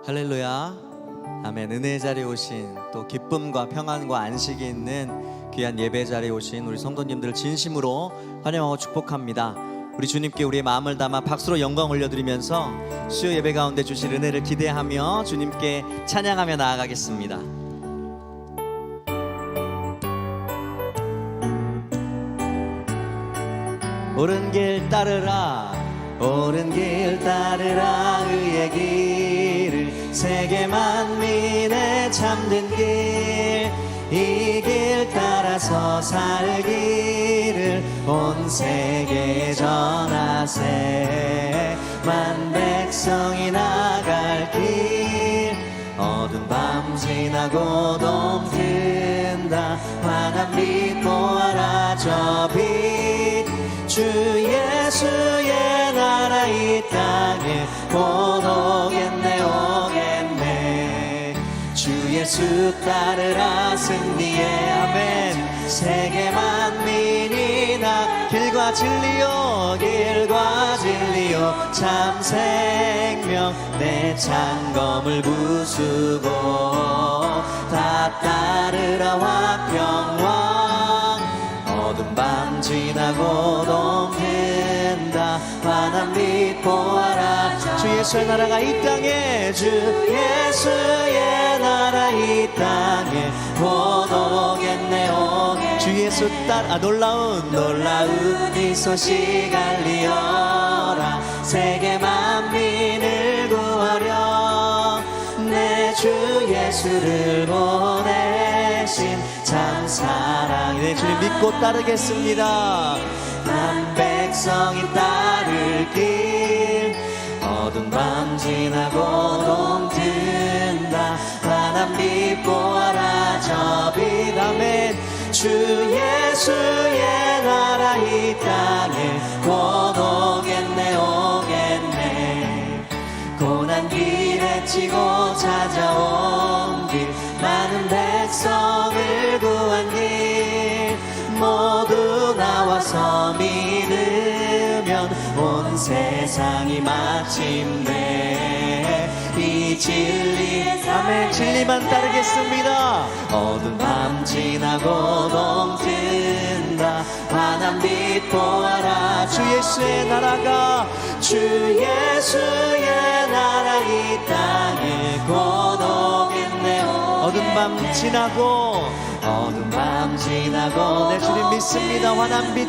할렐루야. 아멘. 은혜의 자리에 오신, 또 기쁨과 평안과 안식이 있는 귀한 예배 자리에 오신 우리 성도님들을 진심으로 환영하고 축복합니다. 우리 주님께 우리의 마음을 담아 박수로 영광 올려드리면서 수요 예배 가운데 주실 은혜를 기대하며 주님께 찬양하며 나아가겠습니다. 옳은 길 따르라, 옳은 길 따르라. 의의 길을, 세계 만민의 참된 길, 이 길 따라서 살기를 온 세계에 전하세. 만 백성이 나갈 길, 어두운 밤 지나고 돔 든다. 환한 빛 보아라 저 빛, 주 예수의 나라 이 땅에 곧 오겠네 오겠네. 주 예수 따르라 승리의 아멘. 세계 만민이 나 길과 진리요 길과 진리요 참 생명 내 창검을 부수고 다 따르라 화평왕. 어두운 밤 지나고 돔 든다. 환한 빛 보아라 주 예수의 나라가 이 땅에, 주 예수의 나라 이 땅에 곧 오겠네 오겠네. 주 예수 놀라운 이 소식 알리어라. 세계 만민을 구하려 내 주 예수를 보내신 참 사랑. 네, 주님 믿고 따르겠습니다. 난 백성이 따를 길, 어두운 밤 지나고 돔 든다. 환한 빛 보아라 저 빛 아멘. 주 예수의 나라 이 땅에 곧 오겠네 오겠네. 고난 길에 치고 찾아온 길, 많은 백성을 구한 길, 모두 나와서 믿으면 온 세상이 마침내 이 진리 아멘. 진리만 따르겠습니다. 어두운 밤 지나고 돔 든다. 환한 빛 보아라 주 예수의 나라가, 주 예수의 나라 이 땅에 곧 오겠네. 어두운 밤 지나고 내 주님 믿습니다. 환한 빛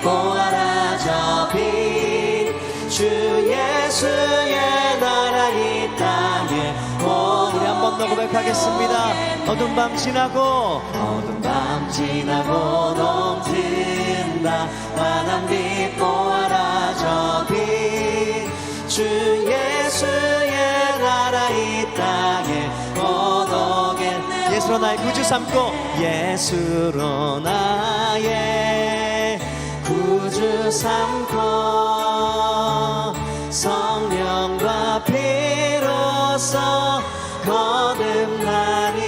보아라 저 빛, 주 예수의 나라 이 땅에 곧. 우리 한 번 더 고백하겠습니다. 어두운 밤 지나고 돔 든다. 환한 빛 보아라 저 빛, 주 예수의 나라 이 땅에 곧 오겠네. 예수로 나의 구주 삼고, 예수로 나의 구주 삼고 성령과 피로써 거듭나니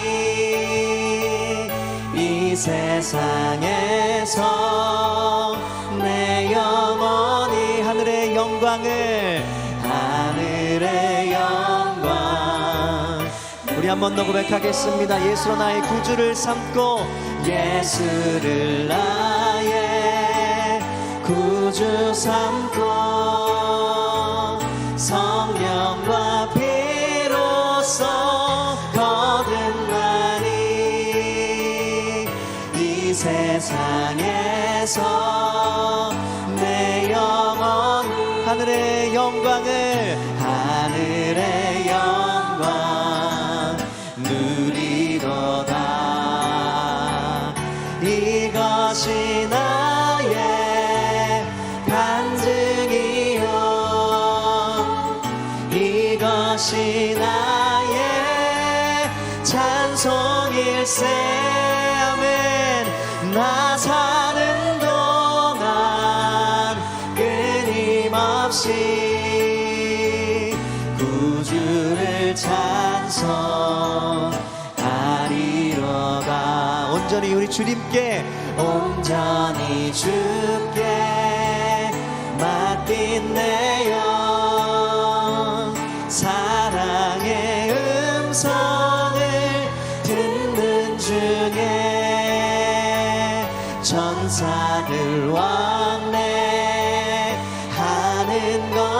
이 세상에서 내 영원히 하늘의 영광을, 하늘의 영광. 우리 한 번 더 고백하겠습니다. 예수로 나의 구주를 삼고, 예수를 나의 구주 삼고 성령과 피로써 거듭나니 이 세상에서 내 영원 하늘의 영광을, 하늘의 영광 누리도다. 이것이 나의 간증이요, 이것이 나의 찬송일세. 아멘. 나 사는 동안 끊임없이 구주를 찬송하리로다. 온전히 우리 주님께, 온전히 주께 맡긴 내 영 사랑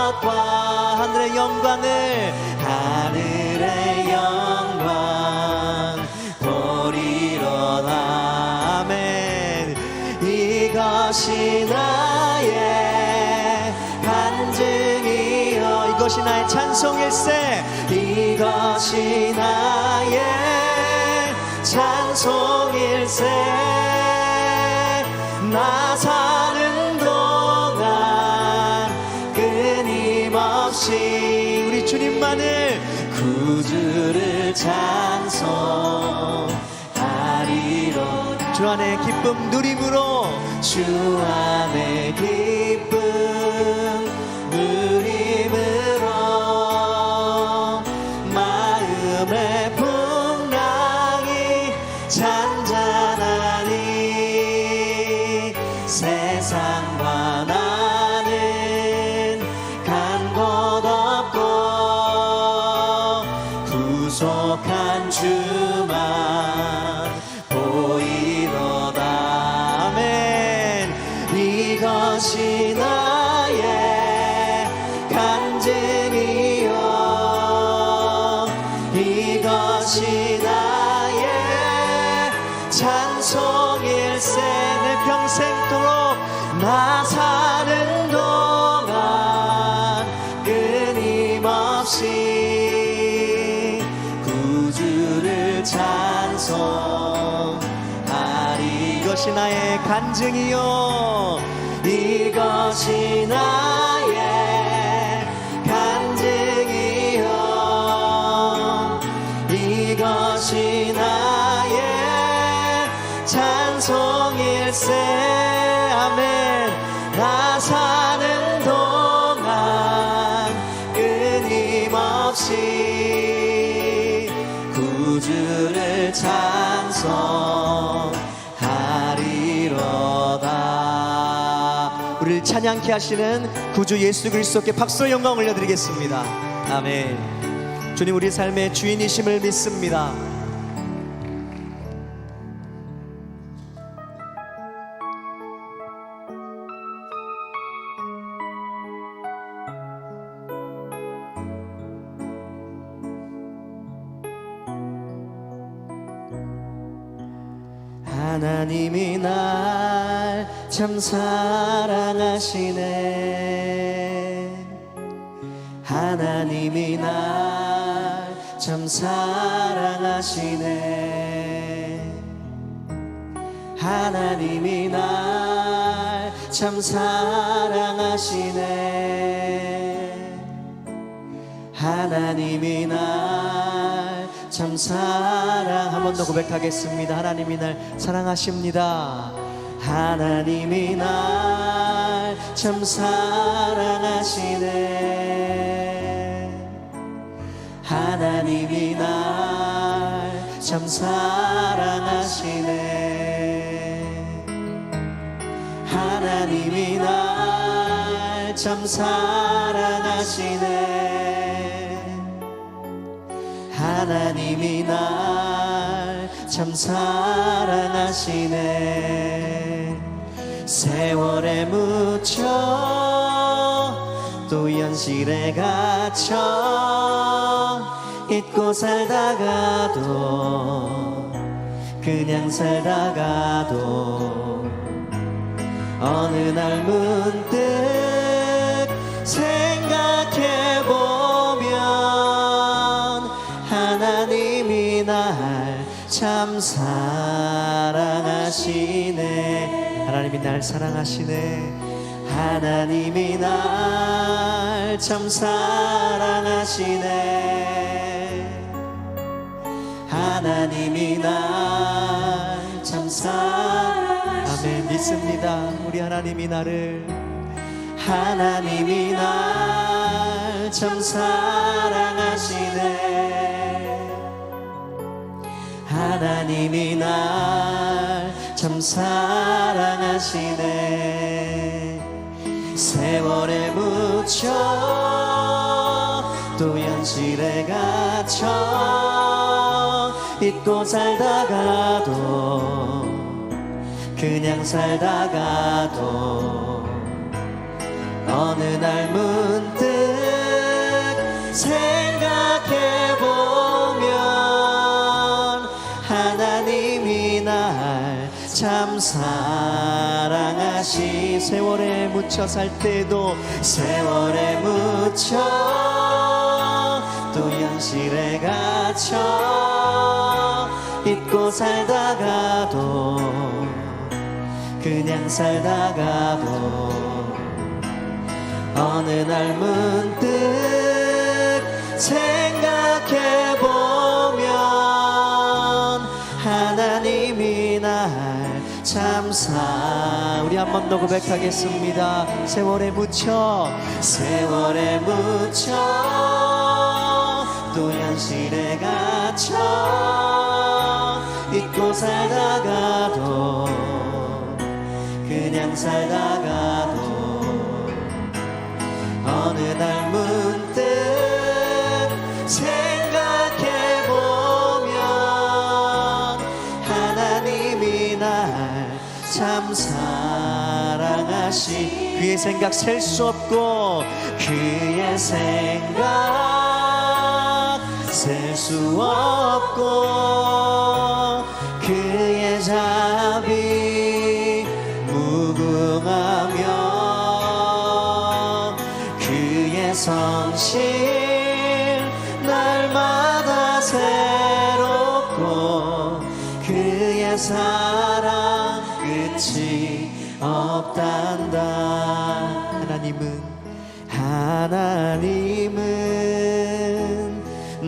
것과 하늘의 영광을 하늘의 영광 보리로다. 아멘. 이것이 나의 간증이요 이것이 나의 찬송일세. 이것이 나의 찬송일세. 나 사는 동안 끊임없이 우리 주님만을 구주를 찬송하리로. 주 안의 기쁨 누림으로 주 안의 기쁨 누림으로 마음의 풍랑이 잔잔하니 세상과 나는 간 곳 없고 구속한 주만 보이도다. 아멘. 이것이 나의 간증이요 이것이 나의 찬송일세. 내 평생토록 나 사는 동안 끊임없이 구주를 찬송하리. 이것이 나의 간증이요 이것이 나의 간증이요 이것이 나의 찬송일세. 아멘. 나 사는 동안 끊임없이 구주를 찬송하리로다. 우리를 찬양케 하시는 구주 예수 그리스도께 박수의 영광 올려드리겠습니다. 아멘. 주님 우리 삶의 주인이심을 믿습니다. 하나님이 날 참 사랑하시네. 하나님이 날 참 사랑하시네. 하나님이 날 참 사랑하시네. 하나님이 날 참 사랑. 한 번 더 고백하겠습니다. 하나님이 날 사랑하십니다. 하나님이 날 참 사랑하시네. 하나님이 날 참 사랑하시네. 하나님이 날 참 사랑하시네. 하나님이 날 참 사랑하시네. 세월에 묻혀 또 현실에 갇혀 잊고 살다가도 그냥 살다가도 어느 날 문득 생각해보면 하나님이 날 참 사랑하시네. 하나님이 날 사랑하시네. 하나님이 날 참 사랑하시네. 하나님이 날 참 아멘. 믿습니다. 우리 하나님이 나를 하나님이 날 참 사랑하시네. 하나님이 날 참 사랑하시네. 세월에 묻혀 또 현실에 갇혀 잊고 살다가도 그냥 살다가도 어느 날 문득 생각해보면 하나님이 날 참 사랑하시. 세월에 묻혀 살 때도 세월에 묻혀 또 현실에 갇혀 잊고 살다가도 그냥 살다가도 어느 날 문득 생각해보면 하나님이 날 참 우리 한 번 더 고백하겠습니다. 세월에 묻혀 세월에 묻혀 또 현실에 갇혀 잊고 살다가도 그냥 살다가도 어느 날 문득 생각해보면 하나님이 날 참 사랑하시. 그의 생각 셀 수 없고 그의 생각 셀 수 없고 그의 자비 무궁하며 그의 성실 날마다 새롭고 그의 사랑 끝이 없단다. 하나님은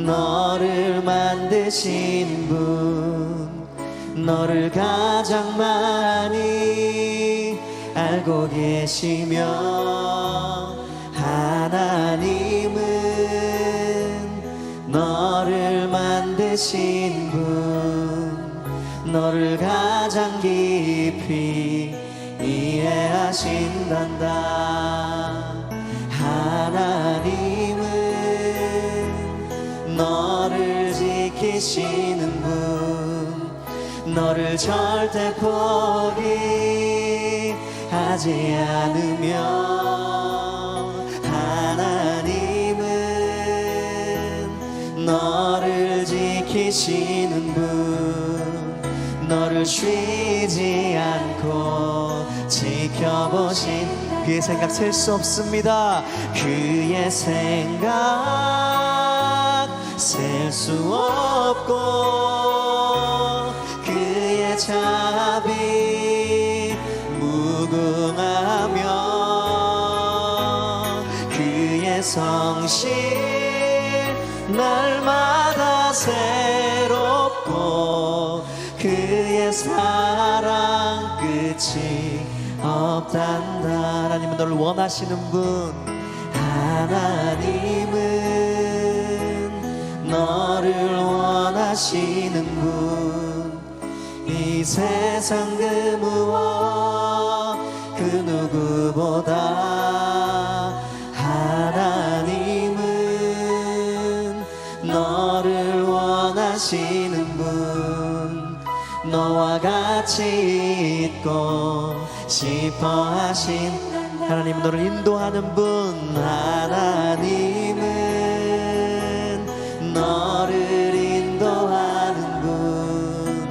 너를 만드신 분, 너를 가장 많이 알고 계시며 하나님은 너를 만드신 분, 너를 가장 깊이 이해하신단다. 하나님은 너를 지키시는 분, 너를 절대 포기하지 않으며 하나님은 너를 지키시는 분, 너를 쉬지 않고 지켜보신 그의 생각 셀 수 없습니다. 그의 생각 셀 수 없고 그의 자비 무궁하며 그의 성실 날마다 새롭고 그의 사랑 끝이 없단다. 하나님은 너를 원하시는 분, 하나님은 너를 원하시는 분, 이 세상 그 무엇 그 누구보다 하나님은 너를 원하시는 분, 너와 같이 있고 싶어 하신 하나님, 너를 인도하는 분, 하나님은 너를 인도하는 분,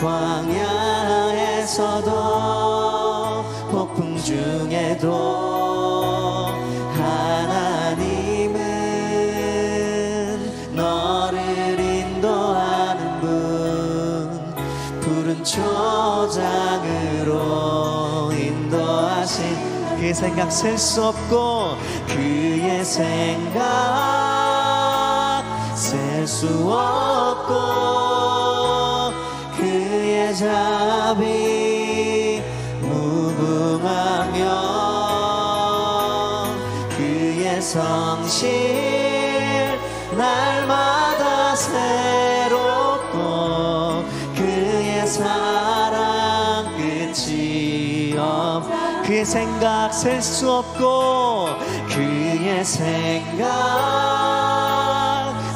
광야에서도 폭풍 중에도 하나님은 너를 인도하는 분, 푸른 초장으로 인도하신 그의 생각 셀 수 없고 그의 생각 셀 수 없고 그의 자비 무궁하며 그의 성실 날마다 새롭고 그의 사랑 끝이 없. 그의 생각 셀 수 없고 그의 생각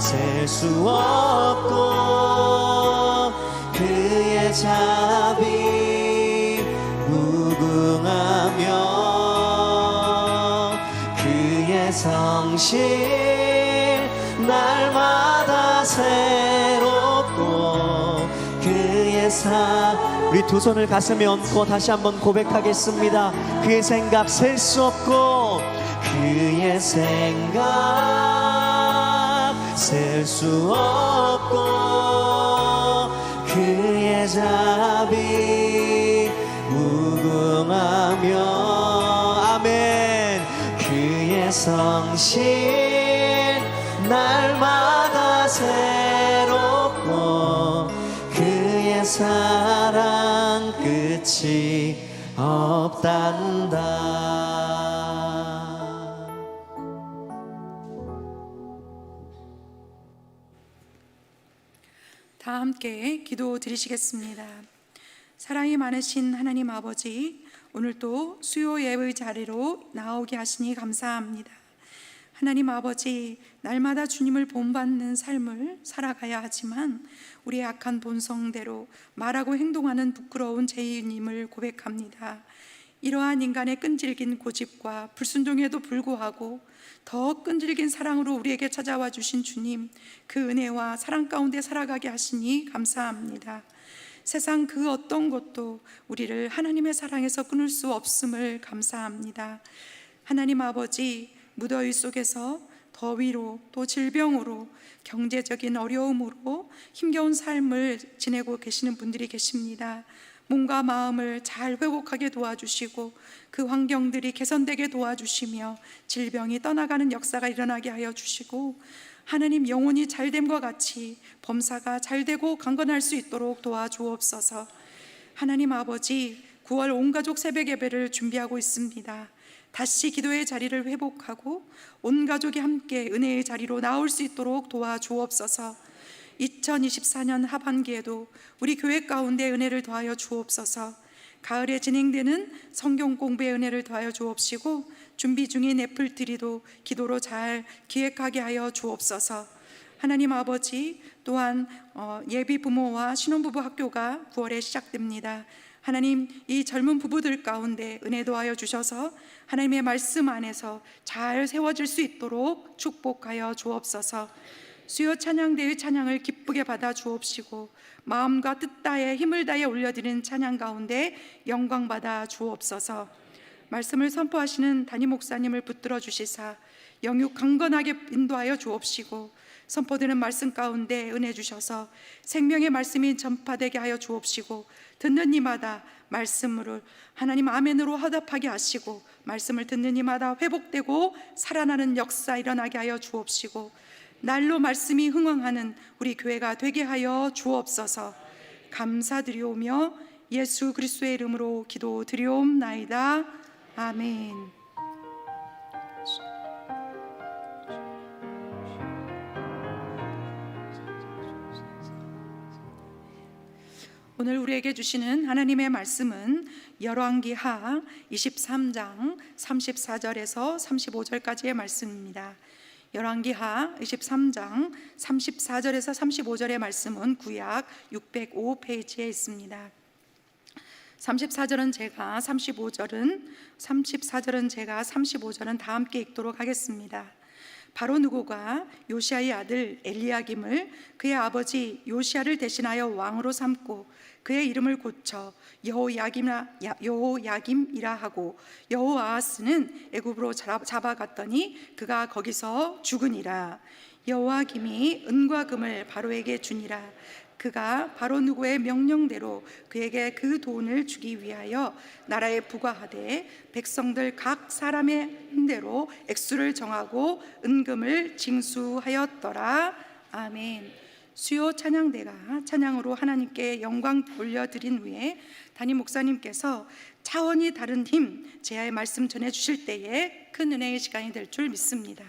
셀 수 없고 그의 자비 무궁하며 그의 성실 날마다 새롭고 그의 우리 두 손을 가슴에 얹고 다시 한번 고백하겠습니다. 그의 생각 셀 수 없고 그의 생각 셀 수 없고 그의 자비 무궁하며 아멘 그의 성실 날마다 새롭고 그의 사랑 끝이 없단다. 다 함께 기도 드리시겠습니다. 사랑이 많으신 하나님 아버지, 오늘도 수요 예배 자리로 나오게 하시니 감사합니다. 하나님 아버지, 날마다 주님을 본받는 삶을 살아가야 하지만 우리의 악한 본성대로 말하고 행동하는 부끄러운 죄인임을 고백합니다. 이러한 인간의 끈질긴 고집과 불순종에도 불구하고 더 끈질긴 사랑으로 우리에게 찾아와 주신 주님, 그 은혜와 사랑 가운데 살아가게 하시니 감사합니다. 세상 그 어떤 것도 우리를 하나님의 사랑에서 끊을 수 없음을 감사합니다. 하나님 아버지, 무더위 속에서 더위로 또 질병으로 경제적인 어려움으로 힘겨운 삶을 지내고 계시는 분들이 계십니다. 몸과 마음을 잘 회복하게 도와주시고 그 환경들이 개선되게 도와주시며 질병이 떠나가는 역사가 일어나게 하여 주시고 하나님 영혼이 잘됨과 같이 범사가 잘되고 강건할 수 있도록 도와주옵소서. 하나님 아버지, 9월 온가족 새벽 예배를 준비하고 있습니다. 다시 기도의 자리를 회복하고 온 가족이 함께 은혜의 자리로 나올 수 있도록 도와주옵소서. 2024년 하반기에도 우리 교회 가운데 은혜를 더하여 주옵소서. 가을에 진행되는 성경 공부의 은혜를 더하여 주옵시고 준비 중인 애플트리도 기도로 잘 기획하게 하여 주옵소서. 하나님 아버지, 또한 예비 부모와 신혼부부 학교가 9월에 시작됩니다. 하나님, 이 젊은 부부들 가운데 은혜 더하여 주셔서 하나님의 말씀 안에서 잘 세워질 수 있도록 축복하여 주옵소서. 수요 찬양대의 찬양을 기쁘게 받아 주옵시고 마음과 뜻 다해 힘을 다해 올려드리는 찬양 가운데 영광 받아 주옵소서. 말씀을 선포하시는 담임 목사님을 붙들어 주시사 영육 강건하게 인도하여 주옵시고 선포되는 말씀 가운데 은혜 주셔서 생명의 말씀이 전파되게 하여 주옵시고 듣는 이마다 말씀을 하나님 아멘으로 화답하게 하시고 말씀을 듣는 이마다 회복되고 살아나는 역사 일어나게 하여 주옵시고 날로 말씀이 흥왕하는 우리 교회가 되게 하여 주옵소서. 감사드리오며 예수 그리스도의 이름으로 기도드리옵나이다. 아멘. 오늘 우리에게 주시는 하나님의 말씀은 열왕기하 23장 34절에서 35절까지의 말씀입니다. 열왕기하 23장 34절에서 35절의 말씀은 구약 605페이지에 있습니다. 34절은 제가 35절은 다 함께 읽도록 하겠습니다. 바로 누구가 요시아의 아들 엘리야김을 그의 아버지 요시아를 대신하여 왕으로 삼고 그의 이름을 고쳐 여호야김이라 하고 여호아하스는 애굽으로 잡아갔더니 그가 거기서 죽으니라. 여호야김이 은과 금을 바로에게 주니라. 그가 바로 누구의 명령대로 그에게 그 돈을 주기 위하여 나라에 부과하되 백성들 각 사람의 힘대로 액수를 정하고 은금을 징수하였더라. 아멘. 수요 찬양대가 찬양으로 하나님께 영광 돌려드린 후에 담임 목사님께서 차원이 다른 힘 제아의 말씀 전해주실 때에 큰 은혜의 시간이 될 줄 믿습니다.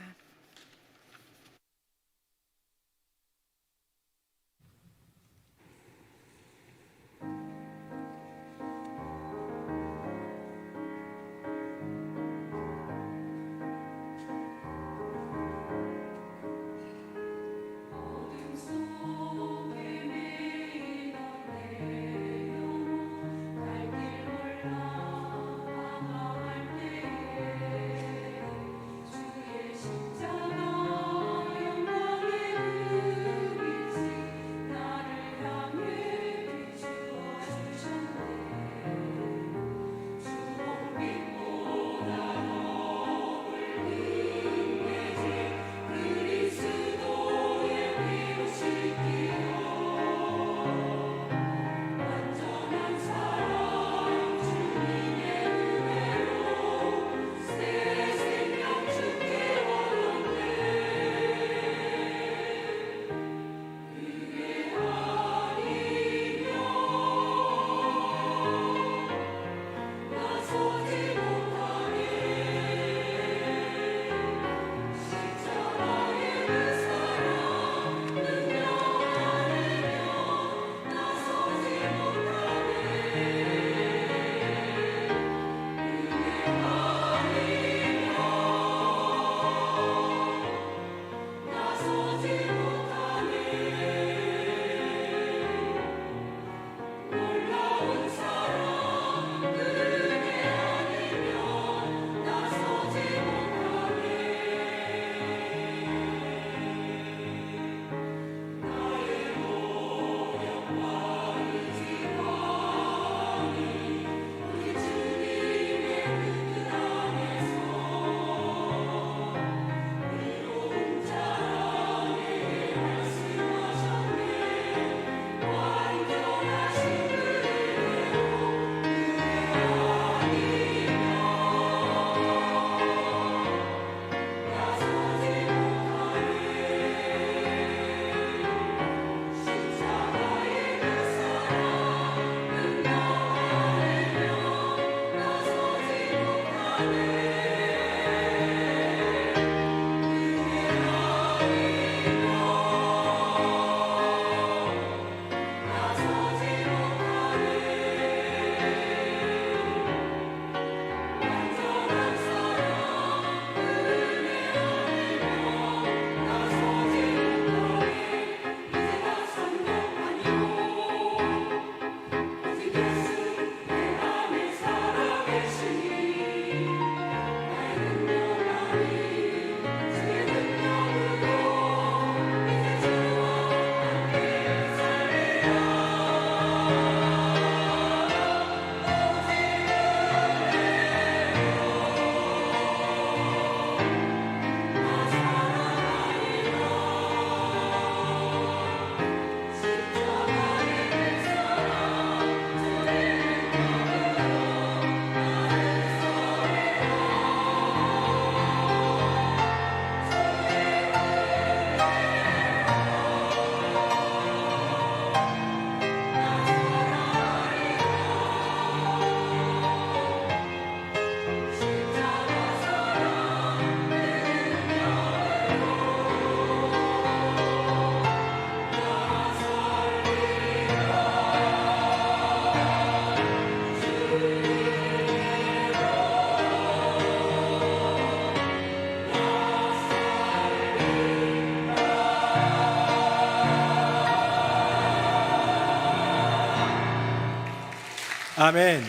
아멘.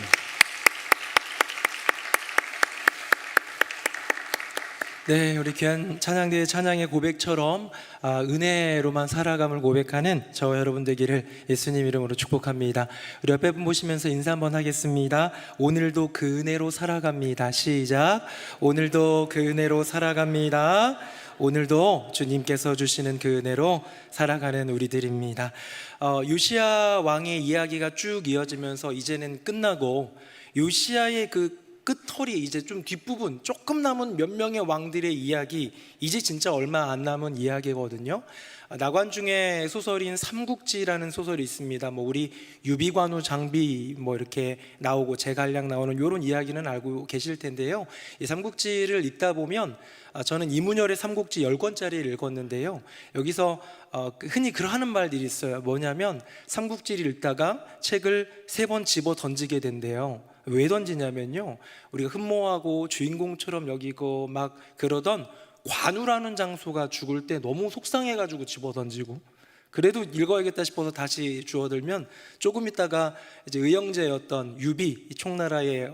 네, 우리 귀한 찬양대의 찬양의 고백처럼 은혜로만 살아감을 고백하는 저와 여러분 되기를 예수님 이름으로 축복합니다. 우리 옆에 분 보시면서 인사 한번 하겠습니다. 오늘도 그 은혜로 살아갑니다. 시작. 오늘도 그 은혜로 살아갑니다. 오늘도 주님께서 주시는 그 은혜로 살아가는 우리들입니다. 요시야 왕의 이야기가 쭉 이어지면서 이제는 끝나고 요시야의 그 끝털이 이제 좀 뒷부분 조금 남은 몇 명의 왕들의 이야기, 이제 진짜 얼마 안 남은 이야기거든요. 나관중의 소설인 삼국지라는 소설이 있습니다. 뭐 우리 유비관우 장비 뭐 이렇게 나오고 제갈량 나오는 이런 이야기는 알고 계실 텐데요. 이 삼국지를 읽다 보면 저는 이문열의 삼국지 10권짜리를 읽었는데요. 여기서 흔히 그러하는 말들이 있어요. 뭐냐면 삼국지를 읽다가 책을 3번 집어 던지게 된대요. 왜 던지냐면요, 우리가 흠모하고 주인공처럼 여기고 막 그러던 관우라는 장소가 죽을 때 너무 속상해가지고 집어 던지고, 그래도 읽어야겠다 싶어서 다시 주워들면 조금 있다가 이제 의형제였던 유비, 이 총나라의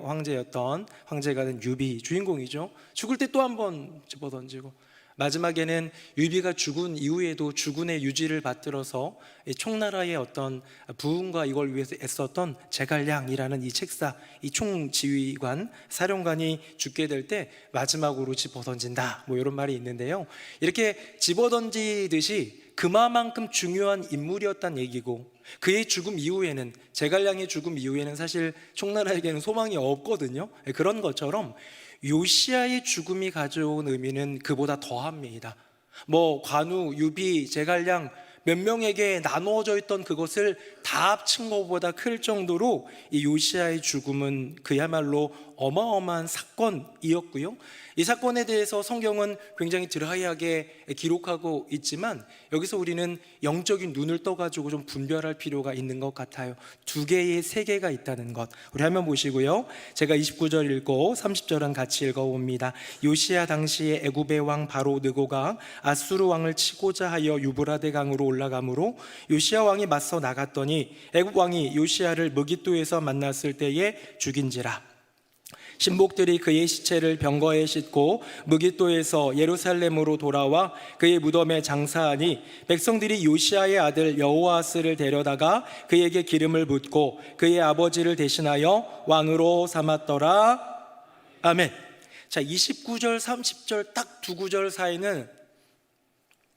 황제가 된 유비, 주인공이죠. 죽을 때 또 한 번 집어 던지고, 마지막에는 유비가 죽은 이후에도 주군의 유지를 받들어서 총나라의 어떤 부흥과 이걸 위해서 애썼던 제갈량이라는 이 책사, 이 총지휘관, 사령관이 죽게 될 때 마지막으로 집어던진다, 뭐 이런 말이 있는데요. 이렇게 집어던지듯이 그만큼 중요한 인물이었단 얘기고, 그의 죽음 이후에는, 제갈량의 죽음 이후에는 사실 총나라에게는 소망이 없거든요. 그런 것처럼 요시야의 죽음이 가져온 의미는 그보다 더합니다. 뭐 관우, 유비, 제갈량 몇 명에게 나누어져 있던 그것을 다 합친 것보다 클 정도로 이 요시야의 죽음은 그야말로 어마어마한 사건이었고요. 이 사건에 대해서 성경은 굉장히 드라이하게 기록하고 있지만 여기서 우리는 영적인 눈을 떠가지고 좀 분별할 필요가 있는 것 같아요. 2개의 세계가 있다는 것, 우리 화면 보시고요. 제가 29절 읽고 30절은 같이 읽어봅니다. 요시야 당시에 애굽의 왕 바로 느고가 아수르 왕을 치고자 하여 유브라데 강으로 올라가므로 요시야 왕이 맞서 나갔더니 애굽 왕이 요시야를 무깃도에서 만났을 때에 죽인지라. 신복들이 그의 시체를 병거에 싣고 무깃도에서 예루살렘으로 돌아와 그의 무덤에 장사하니 백성들이 요시야의 아들 여호아스를 데려다가 그에게 기름을 붓고 그의 아버지를 대신하여 왕으로 삼았더라. 아멘. 자, 29절 30절 딱 2구절 사이는,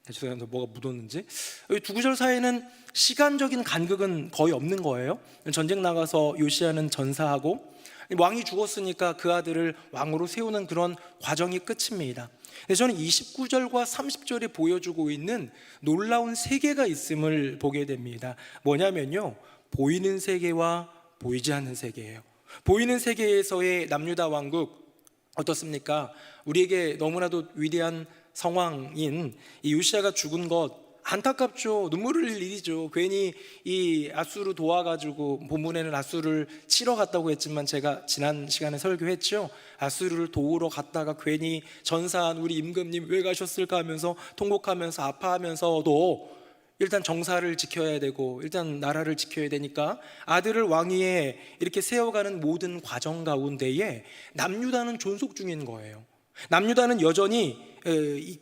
죄송합니다, 뭐가 묻었는지, 이 2구절 사이는 시간적인 간극은 거의 없는 거예요. 전쟁 나가서 요시야는 전사하고 왕이 죽었으니까 그 아들을 왕으로 세우는 그런 과정이 끝입니다. 근데 저는 29절과 30절에 보여주고 있는 놀라운 세계가 있음을 보게 됩니다. 뭐냐면요, 보이는 세계와 보이지 않는 세계예요. 보이는 세계에서의 남유다 왕국 어떻습니까? 우리에게 너무나도 위대한 성왕인 이 요시야가 죽은 것 안타깝죠. 눈물 흘릴 일이죠. 괜히 이 아수르 도와가지고, 본문에는 아수르를 치러 갔다고 했지만 제가 지난 시간에 설교했죠. 아수르를 도우러 갔다가 괜히 전사한 우리 임금님 왜 가셨을까 하면서 통곡하면서 아파하면서도 일단 정사를 지켜야 되고 일단 나라를 지켜야 되니까 아들을 왕위에 이렇게 세워가는 모든 과정 가운데에 남유다는 존속 중인 거예요. 남유다는 여전히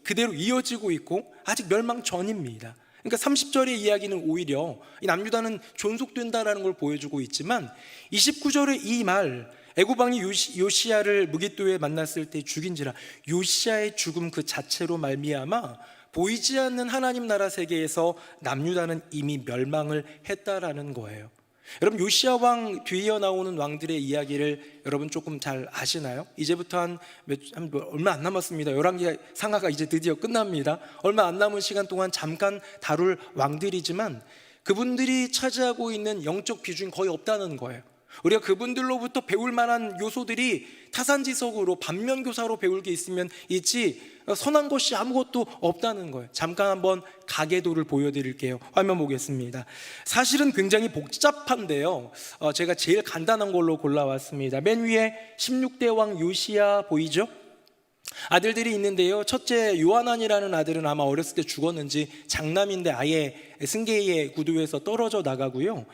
그대로 이어지고 있고 아직 멸망 전입니다. 그러니까 30절의 이야기는 오히려 이 남유다는 존속된다라는 걸 보여주고 있지만 29절의 이 말, 애굽 왕이 요시야를 무깃도에 만났을 때 죽인지라, 요시야의 죽음 그 자체로 말미암아 보이지 않는 하나님 나라 세계에서 남유다는 이미 멸망을 했다라는 거예요. 여러분, 요시야 왕 뒤이어 나오는 왕들의 이야기를 여러분 조금 잘 아시나요? 이제부터 얼마 안 남았습니다. 11개 상하가 이제 드디어 끝납니다. 얼마 안 남은 시간 동안 잠깐 다룰 왕들이지만 그분들이 차지하고 있는 영적 비중이 거의 없다는 거예요. 우리가 그분들로부터 배울 만한 요소들이 타산지석으로 반면교사로 배울 게 있으면 있지 선한 것이 아무것도 없다는 거예요. 잠깐 한번 가계도를 보여드릴게요. 화면 보겠습니다. 사실은 굉장히 복잡한데요, 제가 제일 간단한 걸로 골라왔습니다. 맨 위에 16대 왕 요시야 보이죠? 아들들이 있는데요, 첫째 요하난이라는 아들은 아마 어렸을 때 죽었는지 장남인데 아예 승계의 구도에서 떨어져 나가고요,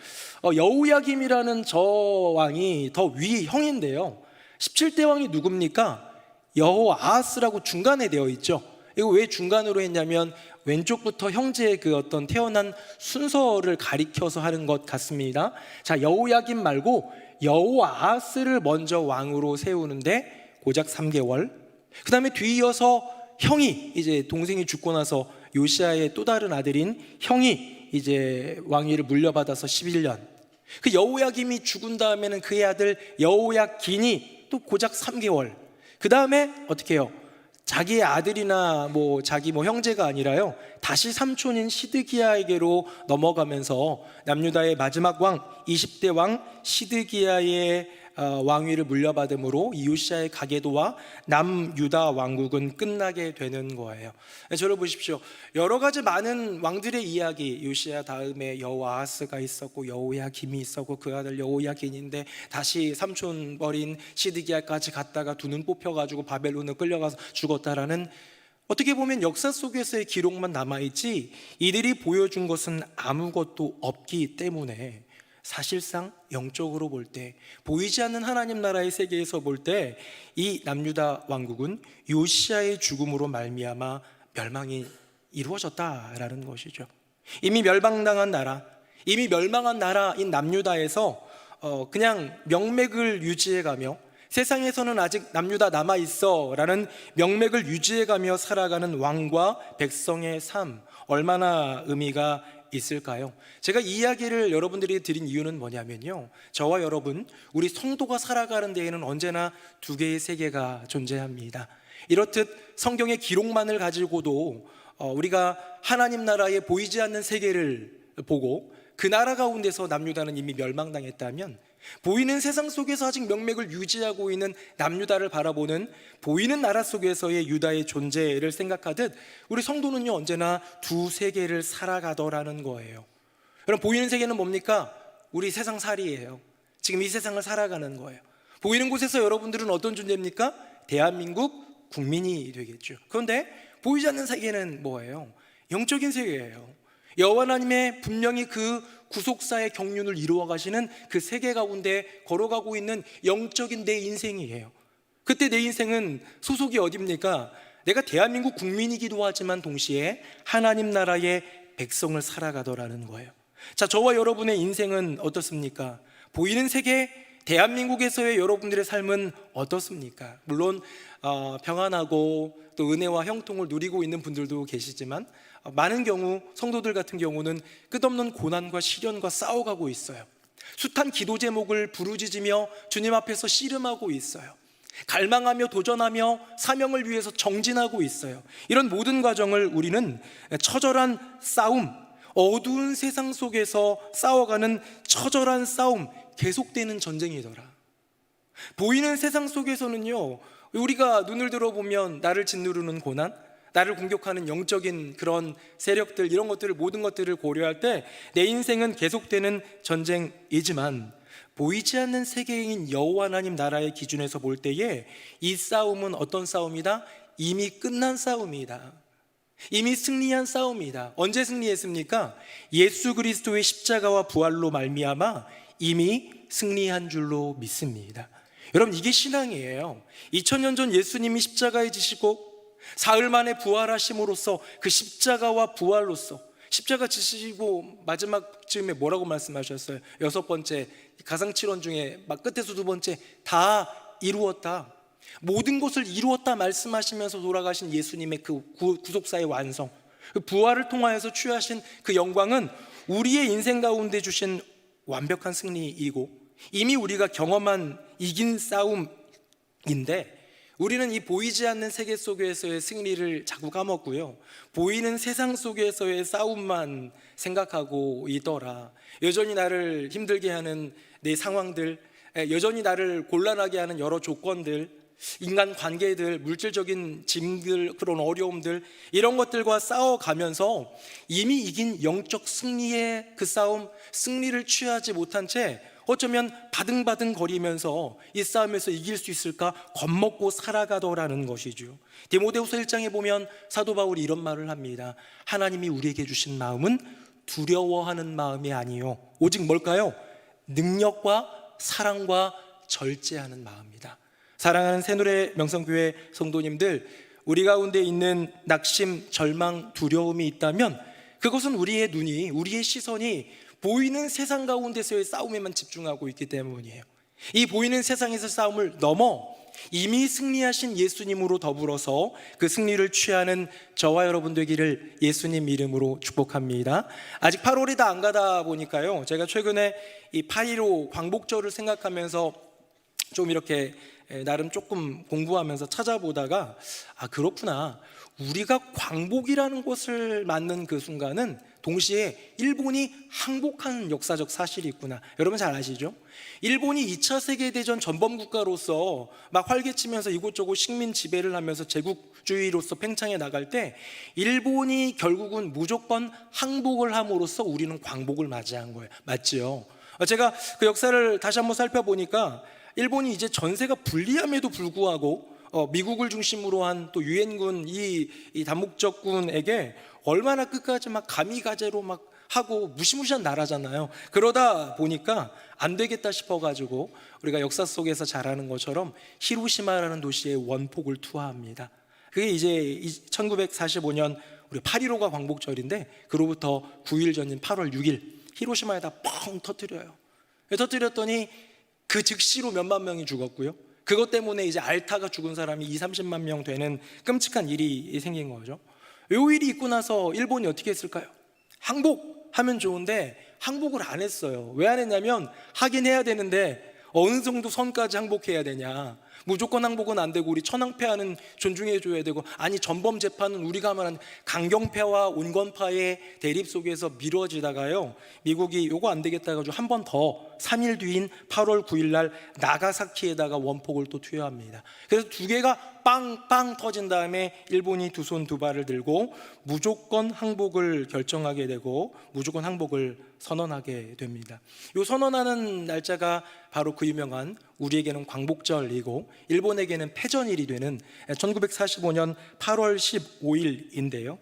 여호야김이라는 저 왕이 더 위 형인데요, 17대 왕이 누굽니까? 여호아하스라고 중간에 되어 있죠. 이거 왜 중간으로 했냐면 왼쪽부터 형제의 그 어떤 태어난 순서를 가리켜서 하는 것 같습니다. 자, 여호야김 말고 여호아하스를 먼저 왕으로 세우는데 고작 3개월. 그 다음에 뒤이어서 형이, 이제 동생이 죽고 나서 요시아의 또 다른 아들인 형이 이제 왕위를 물려받아서 11년. 그 여호야김이 죽은 다음에는 그의 아들 여호야긴이 또 고작 3개월. 그 다음에 어떻게 해요? 자기의 아들이나 자기 형제가 아니라요, 다시 삼촌인 시드기야에게로 넘어가면서 남유다의 마지막 왕 20대 왕 시드기야의 왕위를 물려받음으로 요시아의 가계도와 남유다 왕국은 끝나게 되는 거예요. 저를 보십시오. 여러 가지 많은 왕들의 이야기, 요시아 다음에 여호아하스가 있었고 여호야김이 있었고 그 아들 여호야긴인데 다시 삼촌 버린 시드기야까지 갔다가 두 눈 뽑혀가지고 바벨론을 끌려가서 죽었다라는, 어떻게 보면 역사 속에서의 기록만 남아있지 이들이 보여준 것은 아무것도 없기 때문에 사실상 영적으로 볼 때, 보이지 않는 하나님 나라의 세계에서 볼 때 이 남유다 왕국은 요시아의 죽음으로 말미암아 멸망이 이루어졌다라는 것이죠. 이미 멸망당한 나라, 이미 멸망한 나라인 남유다에서 그냥 명맥을 유지해가며, 세상에서는 아직 남유다 남아있어 라는 명맥을 유지해가며 살아가는 왕과 백성의 삶, 얼마나 의미가 있을까요? 제가 이 이야기를 여러분들이 드린 이유는 뭐냐면요, 저와 여러분, 우리 성도가 살아가는 데에는 언제나 두 개의 세계가 존재합니다. 이렇듯 성경의 기록만을 가지고도 우리가 하나님 나라의 보이지 않는 세계를 보고 그 나라 가운데서 남유다는 이미 멸망당했다면, 보이는 세상 속에서 아직 명맥을 유지하고 있는 남유다를 바라보는 보이는 나라 속에서의 유다의 존재를 생각하듯 우리 성도는요, 언제나 두 세계를 살아가더라는 거예요. 그럼 보이는 세계는 뭡니까? 우리 세상살이에요. 지금 이 세상을 살아가는 거예요. 보이는 곳에서 여러분들은 어떤 존재입니까? 대한민국 국민이 되겠죠. 그런데 보이지 않는 세계는 뭐예요? 영적인 세계예요. 여호와 하나님의 분명히 그 구속사의 경륜을 이루어 가시는 그 세계 가운데 걸어가고 있는 영적인 내 인생이에요. 그때 내 인생은 소속이 어디입니까? 내가 대한민국 국민이기도 하지만 동시에 하나님 나라의 백성을 살아가더라는 거예요. 자, 저와 여러분의 인생은 어떻습니까? 보이는 세계 대한민국에서의 여러분들의 삶은 어떻습니까? 물론 평안하고 또 은혜와 형통을 누리고 있는 분들도 계시지만 많은 경우 성도들 같은 경우는 끝없는 고난과 시련과 싸워가고 있어요. 숱한 기도 제목을 부르짖으며 주님 앞에서 씨름하고 있어요. 갈망하며 도전하며 사명을 위해서 정진하고 있어요. 이런 모든 과정을 우리는 처절한 싸움, 어두운 세상 속에서 싸워가는 처절한 싸움, 계속되는 전쟁이더라. 보이는 세상 속에서는요, 우리가 눈을 들어보면 나를 짓누르는 고난, 나를 공격하는 영적인 그런 세력들, 이런 것들을, 모든 것들을 고려할 때 내 인생은 계속되는 전쟁이지만, 보이지 않는 세계인 여호와 하나님 나라의 기준에서 볼 때에 이 싸움은 어떤 싸움이다? 이미 끝난 싸움이다. 이미 승리한 싸움이다. 언제 승리했습니까? 예수 그리스도의 십자가와 부활로 말미암아 이미 승리한 줄로 믿습니다. 여러분, 이게 신앙이에요. 2000년 전 예수님이 십자가에 지시고 사흘 만에 부활하심으로써 그 십자가와 부활로써, 십자가 지시고 마지막 즈음에 뭐라고 말씀하셨어요? 6번째 가상칠언 중에 끝에서 2번째, 다 이루었다, 모든 것을 이루었다 말씀하시면서 돌아가신 예수님의 그 구속사의 완성, 그 부활을 통하여서 취하신 그 영광은 우리의 인생 가운데 주신 완벽한 승리이고 이미 우리가 경험한 이긴 싸움인데, 우리는 이 보이지 않는 세계 속에서의 승리를 자꾸 까먹고요, 보이는 세상 속에서의 싸움만 생각하고 있더라. 여전히 나를 힘들게 하는 내 상황들, 여전히 나를 곤란하게 하는 여러 조건들, 인간 관계들, 물질적인 짐들, 그런 어려움들, 이런 것들과 싸워가면서 이미 이긴 영적 승리의 그 싸움, 승리를 취하지 못한 채 어쩌면 바등바등 거리면서 이 싸움에서 이길 수 있을까 겁먹고 살아가더라는 것이죠. 디모데후서 1장에 보면 사도 바울이 이런 말을 합니다. 하나님이 우리에게 주신 마음은 두려워하는 마음이 아니요 오직 뭘까요? 능력과 사랑과 절제하는 마음이다. 사랑하는 새누리 명성교회 성도님들, 우리 가운데 있는 낙심, 절망, 두려움이 있다면 그것은 우리의 눈이, 우리의 시선이 보이는 세상 가운데서의 싸움에만 집중하고 있기 때문이에요. 이 보이는 세상에서 싸움을 넘어 이미 승리하신 예수님으로 더불어서 그 승리를 취하는 저와 여러분 되기를 예수님 이름으로 축복합니다. 아직 8월이 다 안 가다 보니까요, 제가 최근에 이 8.15 광복절을 생각하면서 좀 이렇게 나름 조금 공부하면서 찾아보다가 그렇구나, 우리가 광복이라는 것을 맞는 그 순간은 동시에 일본이 항복한 역사적 사실이 있구나. 여러분 잘 아시죠? 일본이 2차 세계대전 전범국가로서 막 활개치면서 이곳저곳 식민 지배를 하면서 제국주의로서 팽창해 나갈 때 일본이 결국은 무조건 항복을 함으로써 우리는 광복을 맞이한 거예요. 맞죠? 제가 그 역사를 다시 한번 살펴보니까 일본이 이제 전세가 불리함에도 불구하고 미국을 중심으로 한 또 유엔군 이 다목적군에게 얼마나 끝까지 막 가미가제로 막 하고 무시무시한 나라잖아요. 그러다 보니까 안 되겠다 싶어가지고 우리가 역사 속에서 잘 아는 것처럼 히로시마라는 도시에 원폭을 투하합니다. 그게 이제 1945년 우리 8.15가 광복절인데 그로부터 9일 전인 8월 6일 히로시마에다 뻥 터뜨려요. 터뜨렸더니 그 즉시로 몇만 명이 죽었고요. 그것 때문에 이제 알타가 죽은 사람이 20-30만 명 되는 끔찍한 일이 생긴 거죠. 요 일이 있고 나서 일본이 어떻게 했을까요? 항복하면 좋은데 항복을 안 했어요. 왜 안 했냐면 하긴 해야 되는데 어느 정도 선까지 항복해야 되냐, 무조건 항복은 안 되고 우리 천황폐하는 존중해줘야 되고, 아니 전범 재판은 우리가 말한 강경파와 온건파의 대립 속에서 미뤄지다가요, 미국이 요거 안 되겠다 해가지고 한 번 더 3일 뒤인 8월 9일 날 나가사키에다가 원폭을 또 투여합니다. 그래서 두 개가 빵빵 터진 다음에 일본이 두 손 두 발을 들고 무조건 항복을 결정하게 되고 무조건 항복을 선언하게 됩니다. 이 선언하는 날짜가 바로 그 유명한 우리에게는 광복절이고 일본에게는 패전일이 되는 1945년 8월 15일인데요.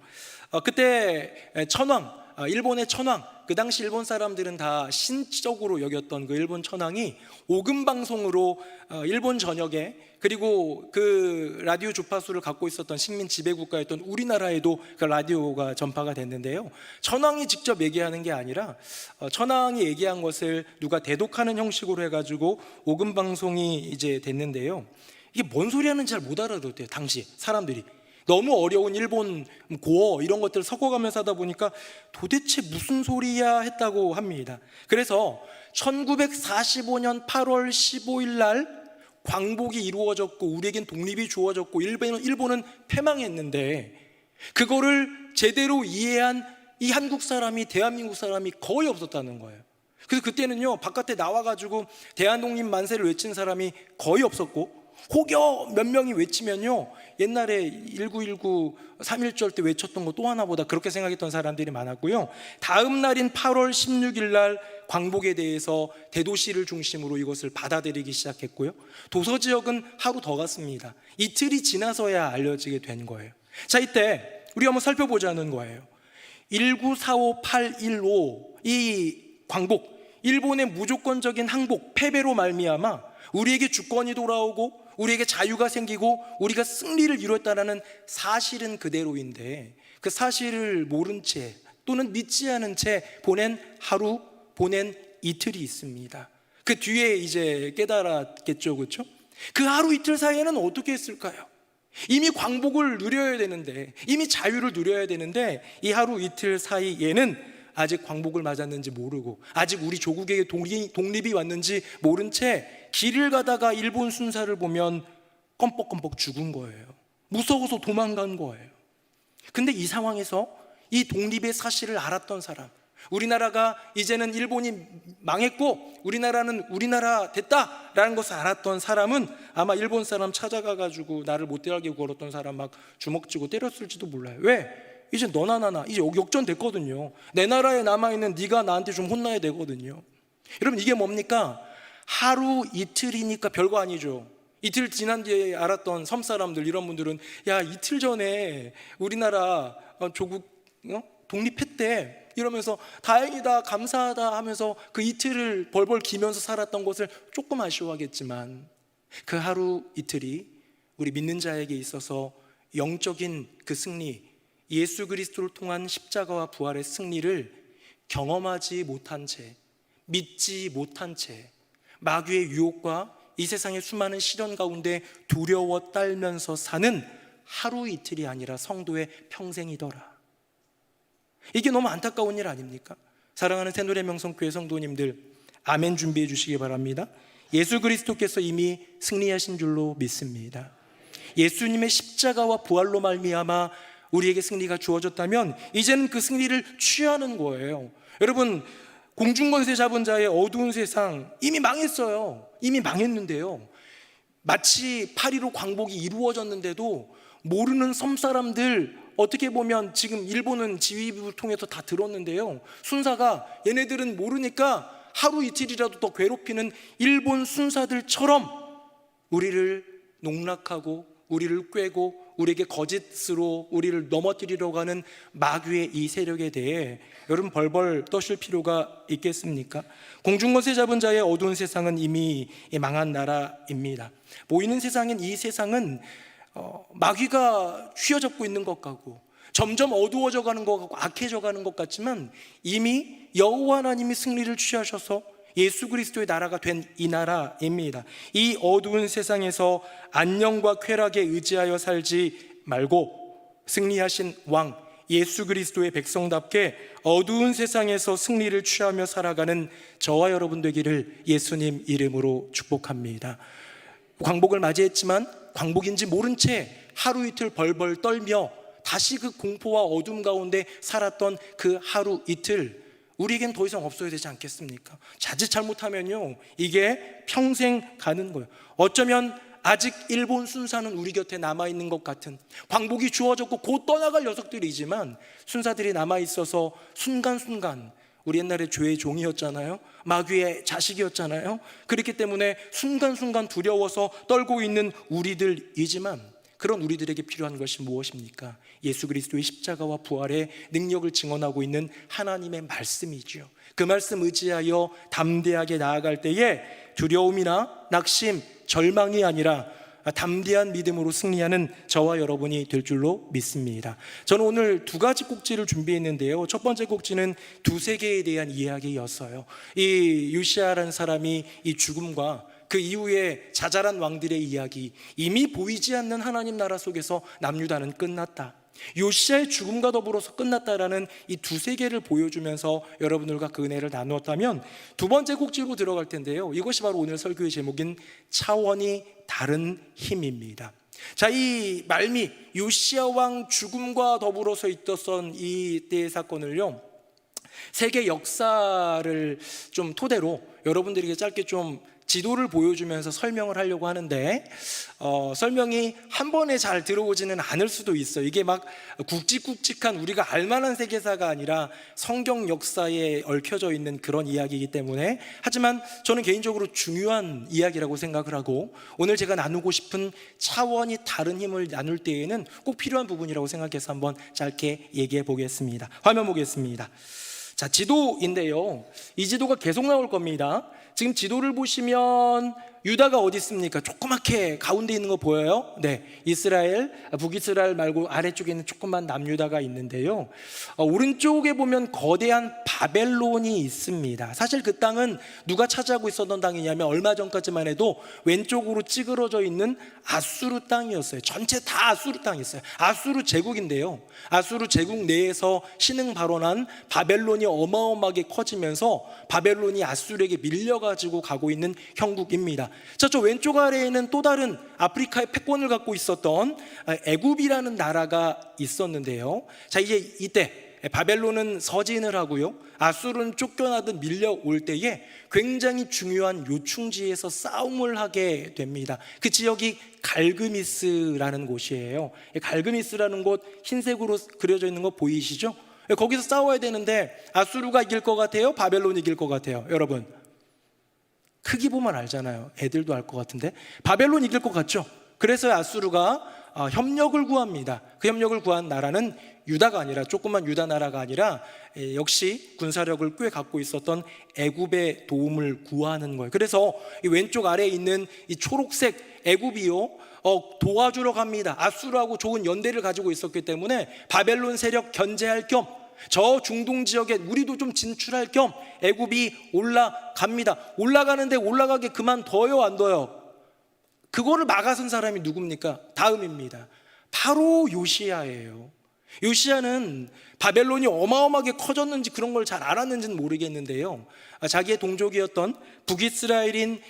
그때 천황, 일본의 천황, 그 당시 일본 사람들은 다 신적으로 여겼던 그 일본 천황이 오금 방송으로 일본 전역에, 그리고 그 라디오 주파수를 갖고 있었던 식민 지배 국가였던 우리나라에도 그 라디오가 전파가 됐는데요. 천황이 직접 얘기하는 게 아니라 천황이 얘기한 것을 누가 대독하는 형식으로 해가지고 오금 방송이 이제 됐는데요. 이게 뭔 소리 하는지 잘 못 알아들었대요. 당시 사람들이 너무 어려운 일본 고어 이런 것들을 섞어가면서 하다 보니까 도대체 무슨 소리야 했다고 합니다. 그래서 1945년 8월 15일 날 광복이 이루어졌고 우리에겐 독립이 주어졌고 일본은 패망했는데 그거를 제대로 이해한 이 한국 사람이, 대한민국 사람이 거의 없었다는 거예요. 그래서 그때는요, 바깥에 나와가지고 대한독립 만세를 외친 사람이 거의 없었고, 혹여 몇 명이 외치면요, 옛날에 1919 3.1절 때 외쳤던 거 또 하나보다 그렇게 생각했던 사람들이 많았고요. 다음 날인 8월 16일 날 광복에 대해서 대도시를 중심으로 이것을 받아들이기 시작했고요. 도서지역은 하루 더 갔습니다. 이틀이 지나서야 알려지게 된 거예요. 자, 이때 우리 한번 살펴보자는 거예요. 1945815 이 광복, 일본의 무조건적인 항복, 패배로 말미암아 우리에게 주권이 돌아오고 우리에게 자유가 생기고 우리가 승리를 이뤘다는 사실은 그대로인데 그 사실을 모른 채 또는 믿지 않은 채 보낸 하루, 보낸 이틀이 있습니다. 그 뒤에 이제 깨달았겠죠, 그렇죠? 그 하루 이틀 사이에는 어떻게 했을까요? 이미 광복을 누려야 되는데, 이미 자유를 누려야 되는데 이 하루 이틀 사이에는 아직 광복을 맞았는지 모르고 아직 우리 조국에게 독립이 왔는지 모른 채 길을 가다가 일본 순사를 보면 껌뻑껌뻑 죽은 거예요. 무서워서 도망간 거예요. 근데 이 상황에서 이 독립의 사실을 알았던 사람, 우리나라가 이제는 일본이 망했고 우리나라는 우리나라 됐다라는 것을 알았던 사람은 아마 일본 사람 찾아가가지고 나를 못 들어가게 굴었던 사람 막 주먹 쥐고 때렸을지도 몰라요. 왜? 이제 너나 나나 이제 역전됐거든요. 내 나라에 남아있는 네가 나한테 좀 혼나야 되거든요. 여러분, 이게 뭡니까? 하루 이틀이니까 별거 아니죠. 이틀 지난 뒤에 알았던 섬 사람들, 이런 분들은 야, 이틀 전에 우리나라 조국 독립했대 이러면서 다행이다, 감사하다 하면서 그 이틀을 벌벌 기면서 살았던 것을 조금 아쉬워하겠지만, 그 하루 이틀이 우리 믿는 자에게 있어서 영적인 그 승리, 예수 그리스도를 통한 십자가와 부활의 승리를 경험하지 못한 채, 믿지 못한 채 마귀의 유혹과 이 세상의 수많은 시련 가운데 두려워 떨면서 사는 하루 이틀이 아니라 성도의 평생이더라. 이게 너무 안타까운 일 아닙니까? 사랑하는 새노래명성교회 성도님들, 아멘 준비해 주시기 바랍니다. 예수 그리스도께서 이미 승리하신 줄로 믿습니다. 예수님의 십자가와 부활로 말미암아 우리에게 승리가 주어졌다면 이제는 그 승리를 취하는 거예요. 여러분, 공중권세 잡은 자의 어두운 세상 이미 망했어요. 이미 망했는데요, 마치 8.15 광복이 이루어졌는데도 모르는 섬 사람들, 어떻게 보면 지금 일본은 지휘부를 통해서 다 들었는데요, 순사가 얘네들은 모르니까 하루 이틀이라도 더 괴롭히는 일본 순사들처럼 우리를 농락하고 우리를 꾀고 우리에게 거짓으로 우리를 넘어뜨리려고 하는 마귀의 이 세력에 대해 여러분 벌벌 떠실 필요가 있겠습니까? 공중권세 잡은 자의 어두운 세상은 이미 망한 나라입니다. 보이는 세상인 이 세상은 마귀가 휘어잡고 있는 것 같고 점점 어두워져 가는 것 같고 악해져 가는 것 같지만, 이미 여호와 하나님이 승리를 취하셔서 예수 그리스도의 나라가 된 이 나라입니다. 이 어두운 세상에서 안녕과 쾌락에 의지하여 살지 말고 승리하신 왕 예수 그리스도의 백성답게 어두운 세상에서 승리를 취하며 살아가는 저와 여러분 되기를 예수님 이름으로 축복합니다. 광복을 맞이했지만 광복인지 모른 채 하루 이틀 벌벌 떨며 다시 그 공포와 어둠 가운데 살았던 그 하루 이틀, 우리에겐 더 이상 없어야 되지 않겠습니까? 자칫 잘못하면요, 이게 평생 가는 거예요. 어쩌면 아직 일본 순사는 우리 곁에 남아있는 것 같은, 광복이 주어졌고 곧 떠나갈 녀석들이지만 순사들이 남아있어서 순간순간, 우리 옛날에 죄의 종이었잖아요, 마귀의 자식이었잖아요. 그렇기 때문에 순간순간 두려워서 떨고 있는 우리들이지만, 그런 우리들에게 필요한 것이 무엇입니까? 예수 그리스도의 십자가와 부활의 능력을 증언하고 있는 하나님의 말씀이지요. 그 말씀 의지하여 담대하게 나아갈 때에 두려움이나 낙심, 절망이 아니라 담대한 믿음으로 승리하는 저와 여러분이 될 줄로 믿습니다. 저는 오늘 두 가지 꼭지를 준비했는데요, 첫 번째 꼭지는 두세계에 대한 이야기였어요. 이 요시야라는 사람이 이 죽음과 그 이후에 자잘한 왕들의 이야기, 이미 보이지 않는 하나님 나라 속에서 남유다는 끝났다, 요시야의 죽음과 더불어서 끝났다라는 이 두세 개를 보여주면서 여러분들과 그 은혜를 나누었다면, 두 번째 꼭지로 들어갈 텐데요, 이것이 바로 오늘 설교의 제목인 차원이 다른 힘입니다. 자, 이 말미 요시야 왕 죽음과 더불어서 있었던 이때의 사건을요, 세계 역사를 좀 토대로 여러분들에게 짧게 좀 지도를 보여주면서 설명을 하려고 하는데, 설명이 한 번에 잘 들어오지는 않을 수도 있어요. 이게 막 굵직굵직한 우리가 알만한 세계사가 아니라 성경 역사에 얽혀져 있는 그런 이야기이기 때문에, 하지만 저는 개인적으로 중요한 이야기라고 생각을 하고, 오늘 제가 나누고 싶은 차원이 다른 힘을 나눌 때에는 꼭 필요한 부분이라고 생각해서 한번 짧게 얘기해 보겠습니다. 화면 보겠습니다. 자, 지도인데요, 이 지도가 계속 나올 겁니다. 지금 지도를 보시면 유다가 어디 있습니까? 조그맣게 가운데 있는 거 보여요? 네, 이스라엘, 북이스라엘 말고 아래쪽에 있는 조그만 남유다가 있는데요, 오른쪽에 보면 거대한 바벨론이 있습니다. 사실 그 땅은 누가 차지하고 있었던 땅이냐면 얼마 전까지만 해도 왼쪽으로 찌그러져 있는 아수르 땅이었어요. 전체 다 아수르 땅이었어요. 아수르 제국인데요, 아수르 제국 내에서 신흥 발원한 바벨론이 어마어마하게 커지면서 바벨론이 아수르에게 밀려가지고 가고 있는 형국입니다. 자, 저 왼쪽 아래에는 또 다른 아프리카의 패권을 갖고 있었던 애굽이라는 나라가 있었는데요, 자, 이제 이때 바벨론은 서진을 하고요, 아수르는 쫓겨나듯 밀려올 때에 굉장히 중요한 요충지에서 싸움을 하게 됩니다. 그 지역이 갈그미스라는 곳이에요. 갈그미스라는 곳 흰색으로 그려져 있는 거 보이시죠? 거기서 싸워야 되는데 아수르가 이길 것 같아요? 바벨론이 이길 것 같아요? 여러분, 크기 보면 알잖아요. 애들도 알 것 같은데 바벨론 이길 것 같죠? 그래서 아수르가 협력을 구합니다. 그 협력을 구한 나라는 유다가 아니라, 조그만 유다 나라가 아니라 역시 군사력을 꽤 갖고 있었던 애굽의 도움을 구하는 거예요. 그래서 이 왼쪽 아래에 있는 이 초록색 애굽이요, 도와주러 갑니다. 아수르하고 좋은 연대를 가지고 있었기 때문에 바벨론 세력 견제할 겸, 저 중동 지역에 우리도 좀 진출할 겸 애굽이 올라갑니다. 올라가는데 올라가게 그만둬요, 안 둬요? 그거를 막아선 사람이 누굽니까? 다음입니다. 바로 요시야예요. 요시야는 바벨론이 어마어마하게 커졌는지 그런 걸 잘 알았는지는 모르겠는데요, 자기의 동족이었던 북이스라엘인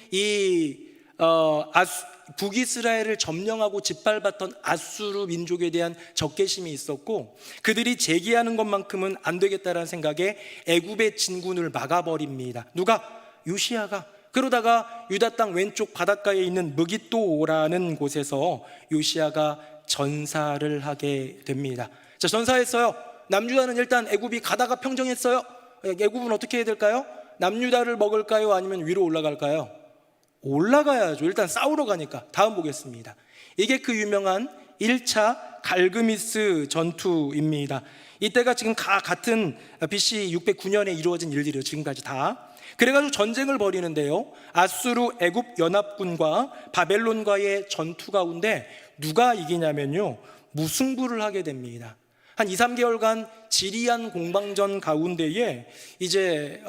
북이스라엘을 점령하고 짓밟았던 아수르 민족에 대한 적개심이 있었고, 그들이 재기하는 것만큼은 안 되겠다라는 생각에 애굽의 진군을 막아버립니다. 누가? 요시야가. 그러다가 유다 땅 왼쪽 바닷가에 있는 무깃도라는 곳에서 요시야가 전사를 하게 됩니다. 자, 전사했어요. 남유다는 일단 애굽이 가다가 평정했어요. 애굽은 어떻게 해야 될까요? 남유다를 먹을까요? 아니면 위로 올라갈까요? 올라가야죠. 일단 싸우러 가니까. 다음 보겠습니다. 이게 그 유명한 1차 갈그미스 전투입니다. 이때가 지금 같은 BC 609년에 이루어진 일들이에요. 지금까지 다. 그래가지고 전쟁을 벌이는데요, 아수르 애굽 연합군과 바벨론과의 전투 가운데 누가 이기냐면요, 무승부를 하게 됩니다. 한 2, 3개월간 지리한 공방전 가운데에 이제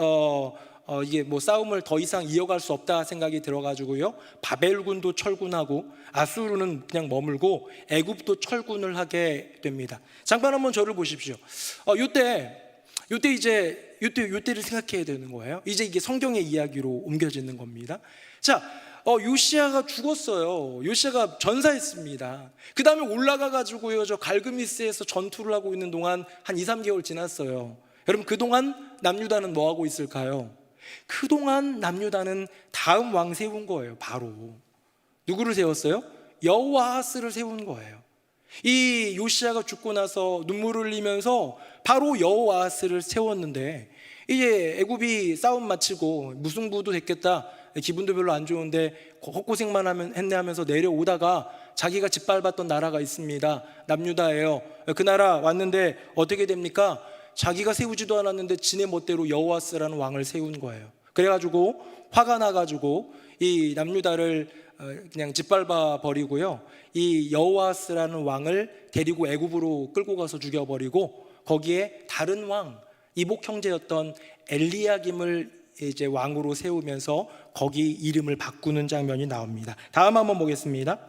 이게 뭐 싸움을 더 이상 이어갈 수 없다 생각이 들어가지고요, 바벨군도 철군하고 아수르는 그냥 머물고 애굽도 철군을 하게 됩니다. 잠깐 한번 저를 보십시오. 요때를 생각해야 되는 거예요. 이제 이게 성경의 이야기로 옮겨지는 겁니다. 자, 요시야가 죽었어요. 요시야가 전사했습니다. 그 다음에 올라가가지고요, 저 갈그미스에서 전투를 하고 있는 동안 한 2, 3개월 지났어요. 여러분, 그동안 남유다는 뭐 하고 있을까요? 그동안 남유다는 다음 왕 세운 거예요. 바로 누구를 세웠어요? 여호아하스를 세운 거예요. 이 요시야가 죽고 나서 눈물을 흘리면서 바로 여호아하스를 세웠는데, 이제 애굽이 싸움 마치고 무승부도 됐겠다, 기분도 별로 안 좋은데 헛고생만 했네 하면서 내려오다가 자기가 짓밟았던 나라가 있습니다. 남유다예요. 그 나라 왔는데 어떻게 됩니까? 자기가 세우지도 않았는데 지네 멋대로 여호아스라는 왕을 세운 거예요. 그래가지고 화가 나가지고 이 남유다를 그냥 짓밟아 버리고요, 이 여호아스라는 왕을 데리고 애굽으로 끌고 가서 죽여버리고, 거기에 다른 왕, 이복 형제였던 엘리야김을 이제 왕으로 세우면서 거기 이름을 바꾸는 장면이 나옵니다. 다음 한번 보겠습니다.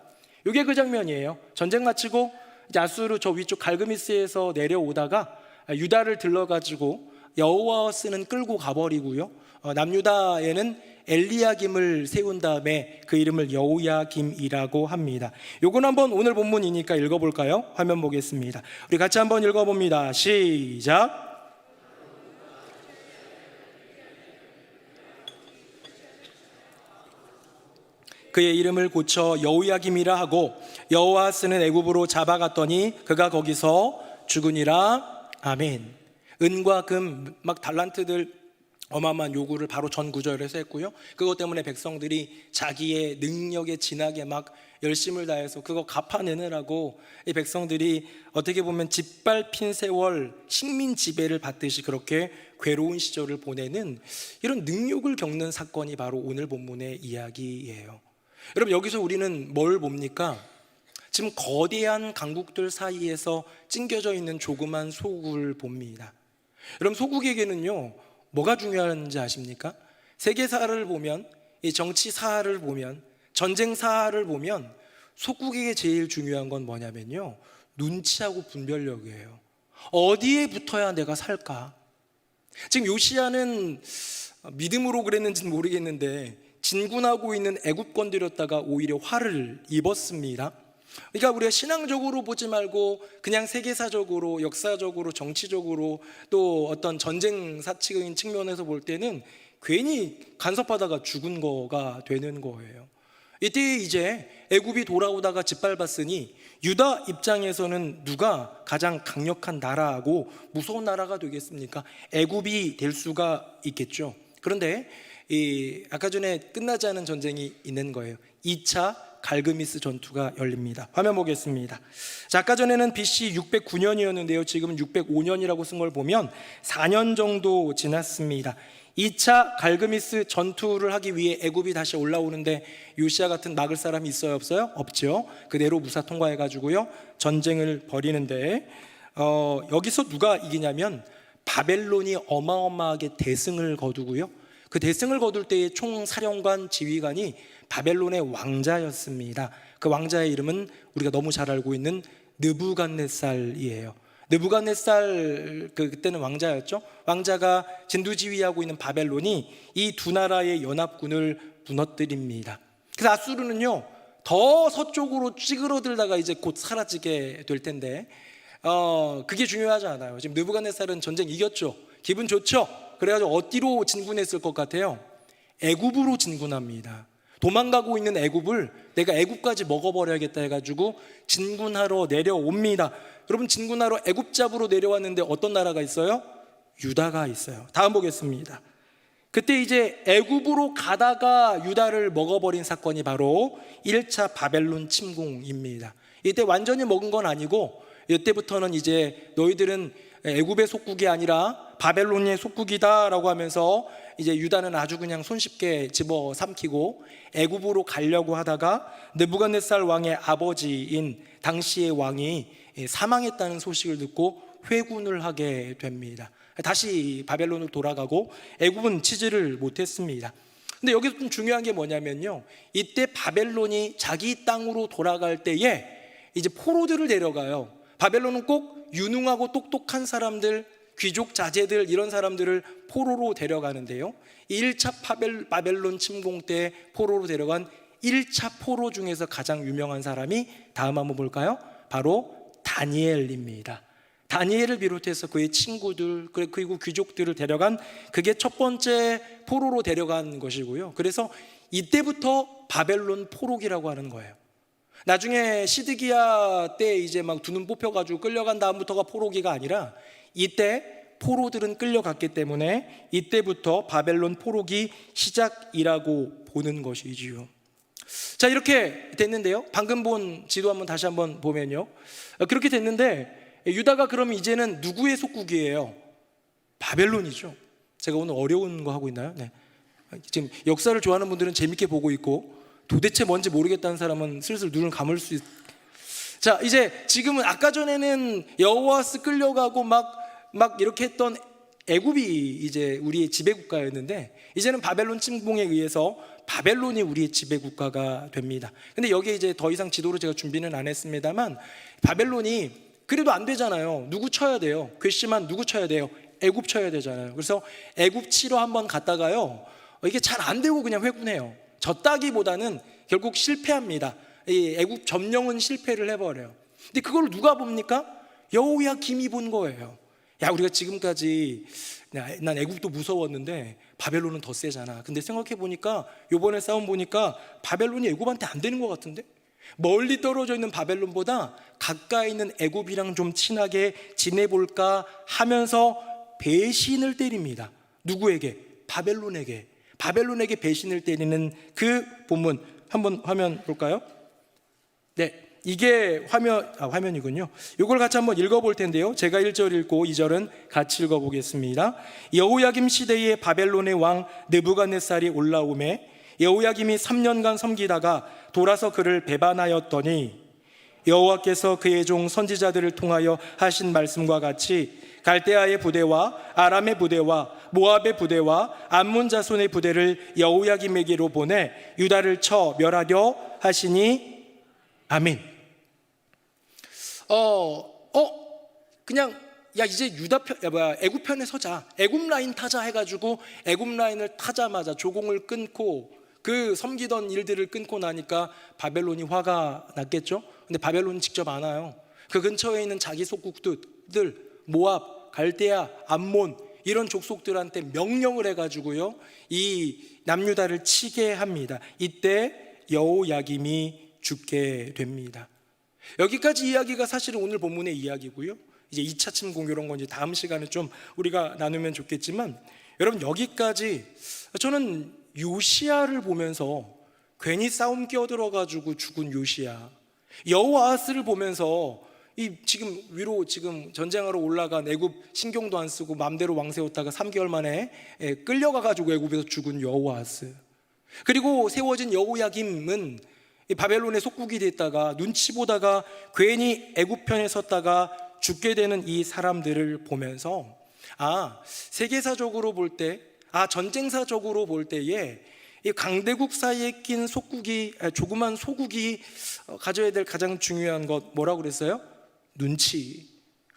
이게 그 장면이에요. 전쟁 마치고 이제 아수르 저 위쪽 갈그미스에서 내려오다가 유다를 들러가지고 여호아스는 끌고 가버리고요, 남유다에는 엘리야김을 세운 다음에 그 이름을 여호야김이라고 합니다. 요건 한번 오늘 본문이니까 읽어볼까요? 화면 보겠습니다. 우리 같이 한번 읽어봅니다. 시작. 그의 이름을 고쳐 여호야김이라 하고 여호아스는 애굽으로 잡아갔더니 그가 거기서 죽으니라. 아멘. 은과 금 막 달란트들 어마어마한 요구를 바로 전 구절에서 했고요, 그것 때문에 백성들이 자기의 능력에 진하게 막 열심을 다해서 그거 갚아내느라고 이 백성들이 어떻게 보면 짓밟힌 세월 식민 지배를 받듯이 그렇게 괴로운 시절을 보내는 이런 능욕을 겪는 사건이 바로 오늘 본문의 이야기예요. 여러분, 여기서 우리는 뭘 봅니까? 지금 거대한 강국들 사이에서 찡겨져 있는 조그만 소국을 봅니다. 여러분, 소국에게는요 뭐가 중요한지 아십니까? 세계사를 보면, 이 정치사를 보면, 전쟁사를 보면 소국에게 제일 중요한 건 뭐냐면요, 눈치하고 분별력이에요. 어디에 붙어야 내가 살까? 지금 요시야는 믿음으로 그랬는지는 모르겠는데 진군하고 있는 애굽권 들였다가 오히려 화를 입었습니다. 그러니까 우리가 신앙적으로 보지 말고 그냥 세계사적으로, 역사적으로, 정치적으로, 또 어떤 전쟁 사치적인 측면에서 볼 때는 괜히 간섭하다가 죽은 거가 되는 거예요. 이때 이제 애굽이 돌아오다가 짓밟았으니 유다 입장에서는 누가 가장 강력한 나라하고 무서운 나라가 되겠습니까? 애굽이 될 수가 있겠죠. 그런데 아까 전에 끝나지 않은 전쟁이 있는 거예요. 2차 갈그미스 전투가 열립니다. 화면 보겠습니다. 자, 아까 전에는 BC 609년이었는데요. 지금은 605년이라고 쓴 걸 보면 4년 정도 지났습니다. 2차 갈그미스 전투를 하기 위해 애굽이 다시 올라오는데 요시야 같은 막을 사람이 있어요, 없어요? 없죠. 그대로 무사 통과해가지고요 전쟁을 벌이는데 여기서 누가 이기냐면 바벨론이 어마어마하게 대승을 거두고요. 그 대승을 거둘 때의 총사령관 지휘관이 바벨론의 왕자였습니다. 그 왕자의 이름은 우리가 너무 잘 알고 있는 느부갓네살이에요. 느부갓네살 그때는 왕자였죠. 왕자가 진두지휘하고 있는 바벨론이 이 두 나라의 연합군을 무너뜨립니다. 그래서 아수르는요 더 서쪽으로 찌그러들다가 이제 곧 사라지게 될 텐데 그게 중요하지 않아요. 지금 느부갓네살은 전쟁 이겼죠. 기분 좋죠. 그래가지고 어디로 진군했을 것 같아요? 애굽으로 진군합니다. 도망가고 있는 애굽을 내가 애굽까지 먹어버려야겠다 해가지고 진군하러 내려옵니다. 여러분, 진군하러 애굽 잡으로 내려왔는데 어떤 나라가 있어요? 유다가 있어요. 다음 보겠습니다. 그때 이제 애굽으로 가다가 유다를 먹어버린 사건이 바로 1차 바벨론 침공입니다. 이때 완전히 먹은 건 아니고 이때부터는 이제 너희들은 애굽의 속국이 아니라 바벨론의 속국이다라고 하면서 이제 유다는 아주 그냥 손쉽게 집어삼키고 애굽으로 가려고 하다가 느부갓네살 왕의 아버지인 당시의 왕이 사망했다는 소식을 듣고 회군을 하게 됩니다. 다시 바벨론으로 돌아가고 애굽은 치지를 못했습니다. 근데 여기서 좀 중요한 게 뭐냐면요, 이때 바벨론이 자기 땅으로 돌아갈 때에 이제 포로들을 데려가요. 바벨론은 꼭 유능하고 똑똑한 사람들, 귀족 자제들, 이런 사람들을 포로로 데려가는데요, 1차 바벨론 침공 때 포로로 데려간 1차 포로 중에서 가장 유명한 사람이 다음 한번 볼까요? 바로 다니엘입니다. 다니엘을 비롯해서 그의 친구들 그리고 귀족들을 데려간, 그게 첫 번째 포로로 데려간 것이고요. 그래서 이때부터 바벨론 포로기라고 하는 거예요. 나중에 시드기야 때 이제 막 두 눈 뽑혀가지고 끌려간 다음부터가 포로기가 아니라 이때 포로들은 끌려갔기 때문에 이때부터 바벨론 포로기 시작이라고 보는 것이지요. 자, 이렇게 됐는데요, 방금 본 지도 한번 다시 한번 보면요, 그렇게 됐는데 유다가 그러면 이제는 누구의 속국이에요? 바벨론이죠. 제가 오늘 어려운 거 하고 있나요? 네. 지금 역사를 좋아하는 분들은 재밌게 보고 있고 도대체 뭔지 모르겠다는 사람은 슬슬 눈을 감을 수 자, 이제 지금은 아까 전에는 여호와스 끌려가고 막 이렇게 했던 애굽이 이제 우리의 지배국가였는데 이제는 바벨론 침공에 의해서 바벨론이 우리의 지배국가가 됩니다. 근데 여기에 이제 더 이상 지도로 제가 준비는 안 했습니다만 바벨론이 그래도 안 되잖아요. 누구 쳐야 돼요? 괘씸한 누구 쳐야 돼요? 애굽 쳐야 되잖아요. 그래서 애굽 치러 한번 갔다가요, 이게 잘 안 되고 그냥 회군해요. 졌다기보다는 결국 실패합니다. 이 애굽 점령은 실패를 해버려요. 근데 그걸 누가 봅니까? 여호야김이 본 거예요. 야, 우리가 지금까지 난 애굽도 무서웠는데 바벨론은 더 세잖아. 근데 생각해 보니까 요번에 싸움 보니까 바벨론이 애굽한테 안 되는 것 같은데, 멀리 떨어져 있는 바벨론보다 가까이 있는 애굽이랑 좀 친하게 지내볼까 하면서 배신을 때립니다. 누구에게? 바벨론에게 배신을 때리는 그 본문 한번 화면 볼까요? 네, 이게 화면이군요. 이걸 같이 한번 읽어볼 텐데요, 제가 1절 읽고 2절은 같이 읽어보겠습니다. 여호야김 시대에 바벨론의 왕 느부갓네살이 올라오매 여호야김이 3년간 섬기다가 돌아서 그를 배반하였더니 여호와께서 그의 종 선지자들을 통하여 하신 말씀과 같이 갈대아의 부대와 아람의 부대와 모압의 부대와 암몬 자손의 부대를 여호야김에게로 보내 유다를 쳐 멸하려 하시니 아멘. 그냥 야 이제 애굽 편에 서자, 애굽 라인 타자 해가지고 애굽 라인을 타자마자 조공을 끊고 그 섬기던 일들을 끊고 나니까 바벨론이 화가 났겠죠. 근데 바벨론은 직접 안 와요. 그 근처에 있는 자기 속국들 모압, 갈대아, 암몬 이런 족속들한테 명령을 해가지고요, 이 남유다를 치게 합니다. 이때 여호야김이 죽게 됩니다. 여기까지 이야기가 사실은 오늘 본문의 이야기고요. 이제 2차 침공 이런 건 이제 다음 시간에 좀 우리가 나누면 좋겠지만, 여러분 여기까지 저는 요시야를 보면서 괜히 싸움 끼어들어가지고 죽은 요시야, 여호아스를 보면서 이 지금 위로 지금 전쟁하러 올라간 애굽 신경도 안 쓰고 맘대로 왕 세웠다가 3개월 만에 끌려가가지고 애굽에서 죽은 여호아스, 그리고 세워진 여호야김은 이 바벨론의 속국이 됐다가 눈치 보다가 괜히 애굽 편에 섰다가 죽게 되는 이 사람들을 보면서 세계사적으로 볼 때, 전쟁사적으로 볼 때에 이 강대국 사이에 낀 속국이, 조그만 소국이 가져야 될 가장 중요한 것 뭐라고 그랬어요? 눈치.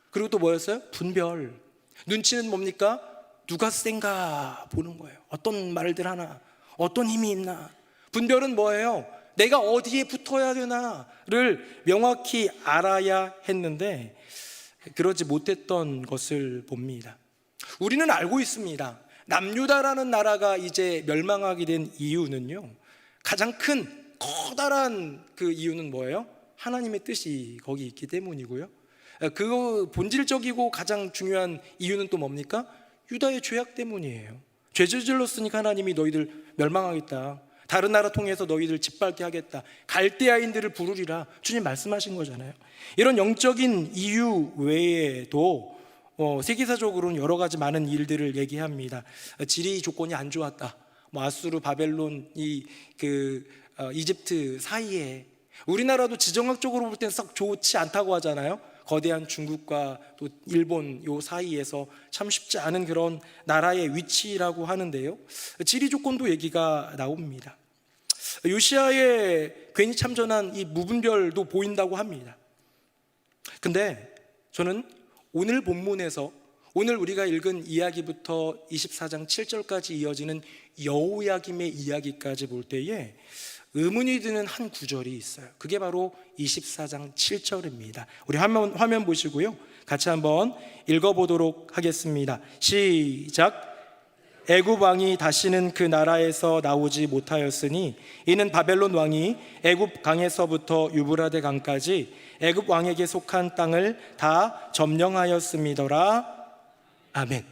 그리고 또 뭐였어요? 분별. 눈치는 뭡니까? 누가 센가 보는 거예요. 어떤 말들 하나, 어떤 힘이 있나. 분별은 뭐예요? 내가 어디에 붙어야 되나를 명확히 알아야 했는데 그러지 못했던 것을 봅니다. 우리는 알고 있습니다. 남유다라는 나라가 이제 멸망하게 된 이유는요, 가장 큰 커다란 그 이유는 뭐예요? 하나님의 뜻이 거기 있기 때문이고요. 그 본질적이고 가장 중요한 이유는 또 뭡니까? 유다의 죄악 때문이에요. 죄 저질렀으니까 하나님이 너희들 멸망하겠다, 다른 나라 통해서 너희들 짓밟게 하겠다, 갈대아인들을 부르리라 주님 말씀하신 거잖아요. 이런 영적인 이유 외에도 세계사적으로는 여러 가지 많은 일들을 얘기합니다. 지리 조건이 안 좋았다, 아수르, 바벨론, 이집트 사이에, 우리나라도 지정학적으로 볼 때는 썩 좋지 않다고 하잖아요. 거대한 중국과 또 일본 요 사이에서 참 쉽지 않은 그런 나라의 위치라고 하는데요, 지리 조건도 얘기가 나옵니다. 요시야의 괜히 참전한 이 무분별도 보인다고 합니다. 근데 저는 오늘 본문에서, 오늘 우리가 읽은 이야기부터 24장 7절까지 이어지는 여호야김의 이야기까지 볼 때에 의문이 드는 한 구절이 있어요. 그게 바로 24장 7절입니다. 우리 화면 보시고요, 같이 한번 읽어보도록 하겠습니다. 시작. 애굽 왕이 다시는 그 나라에서 나오지 못하였으니 이는 바벨론 왕이 애굽 강에서부터 유브라데 강까지 애굽 왕에게 속한 땅을 다 점령하였음이더라. 아멘.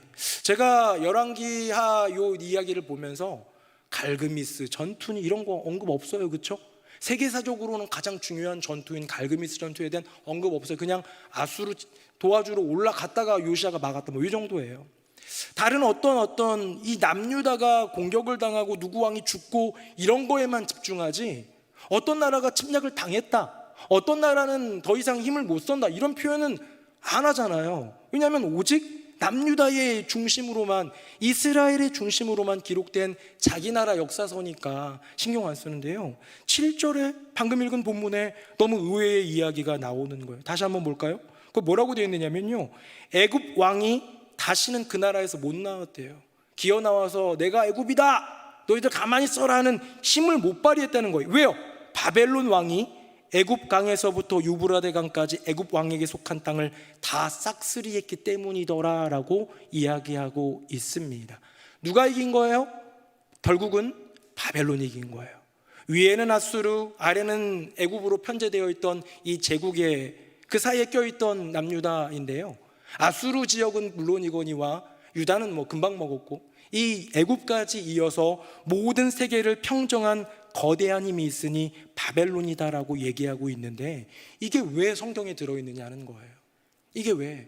제가 열왕기하 요 이야기를 보면서 갈그미스, 전투니 이런 거 언급 없어요, 그렇죠? 세계사적으로는 가장 중요한 전투인 갈그미스 전투에 대한 언급 없어요. 그냥 아수르 도와주러 올라갔다가 요시야가 막았다, 이 정도예요. 다른 어떤 이 남유다가 공격을 당하고 누구 왕이 죽고 이런 거에만 집중하지, 어떤 나라가 침략을 당했다, 어떤 나라는 더 이상 힘을 못 쓴다, 이런 표현은 안 하잖아요. 왜냐하면 오직 남유다의 중심으로만, 이스라엘의 중심으로만 기록된 자기 나라 역사서니까 신경 안 쓰는데요, 7절에 방금 읽은 본문에 너무 의외의 이야기가 나오는 거예요. 다시 한번 볼까요? 그 뭐라고 되어 있느냐면요, 애굽 왕이 다시는 그 나라에서 못 나왔대요. 기어 나와서 내가 애굽이다, 너희들 가만히 있어라 하는 힘을 못 발휘했다는 거예요. 왜요? 바벨론 왕이 애굽 강에서부터 유브라데 강까지 애굽 왕에게 속한 땅을 다 싹쓸이했기 때문이더라라고 이야기하고 있습니다. 누가 이긴 거예요? 결국은 바벨론이 이긴 거예요. 위에는 아수르, 아래는 애굽으로 편제되어 있던 이 제국의 그 사이에 껴있던 남유다인데요, 아수르 지역은 물론이거니와 유다는 금방 먹었고, 이 애굽까지 이어서 모든 세계를 평정한 거대한 힘이 있으니 바벨론이다라고 얘기하고 있는데, 이게 왜 성경에 들어있느냐는 거예요. 이게 왜?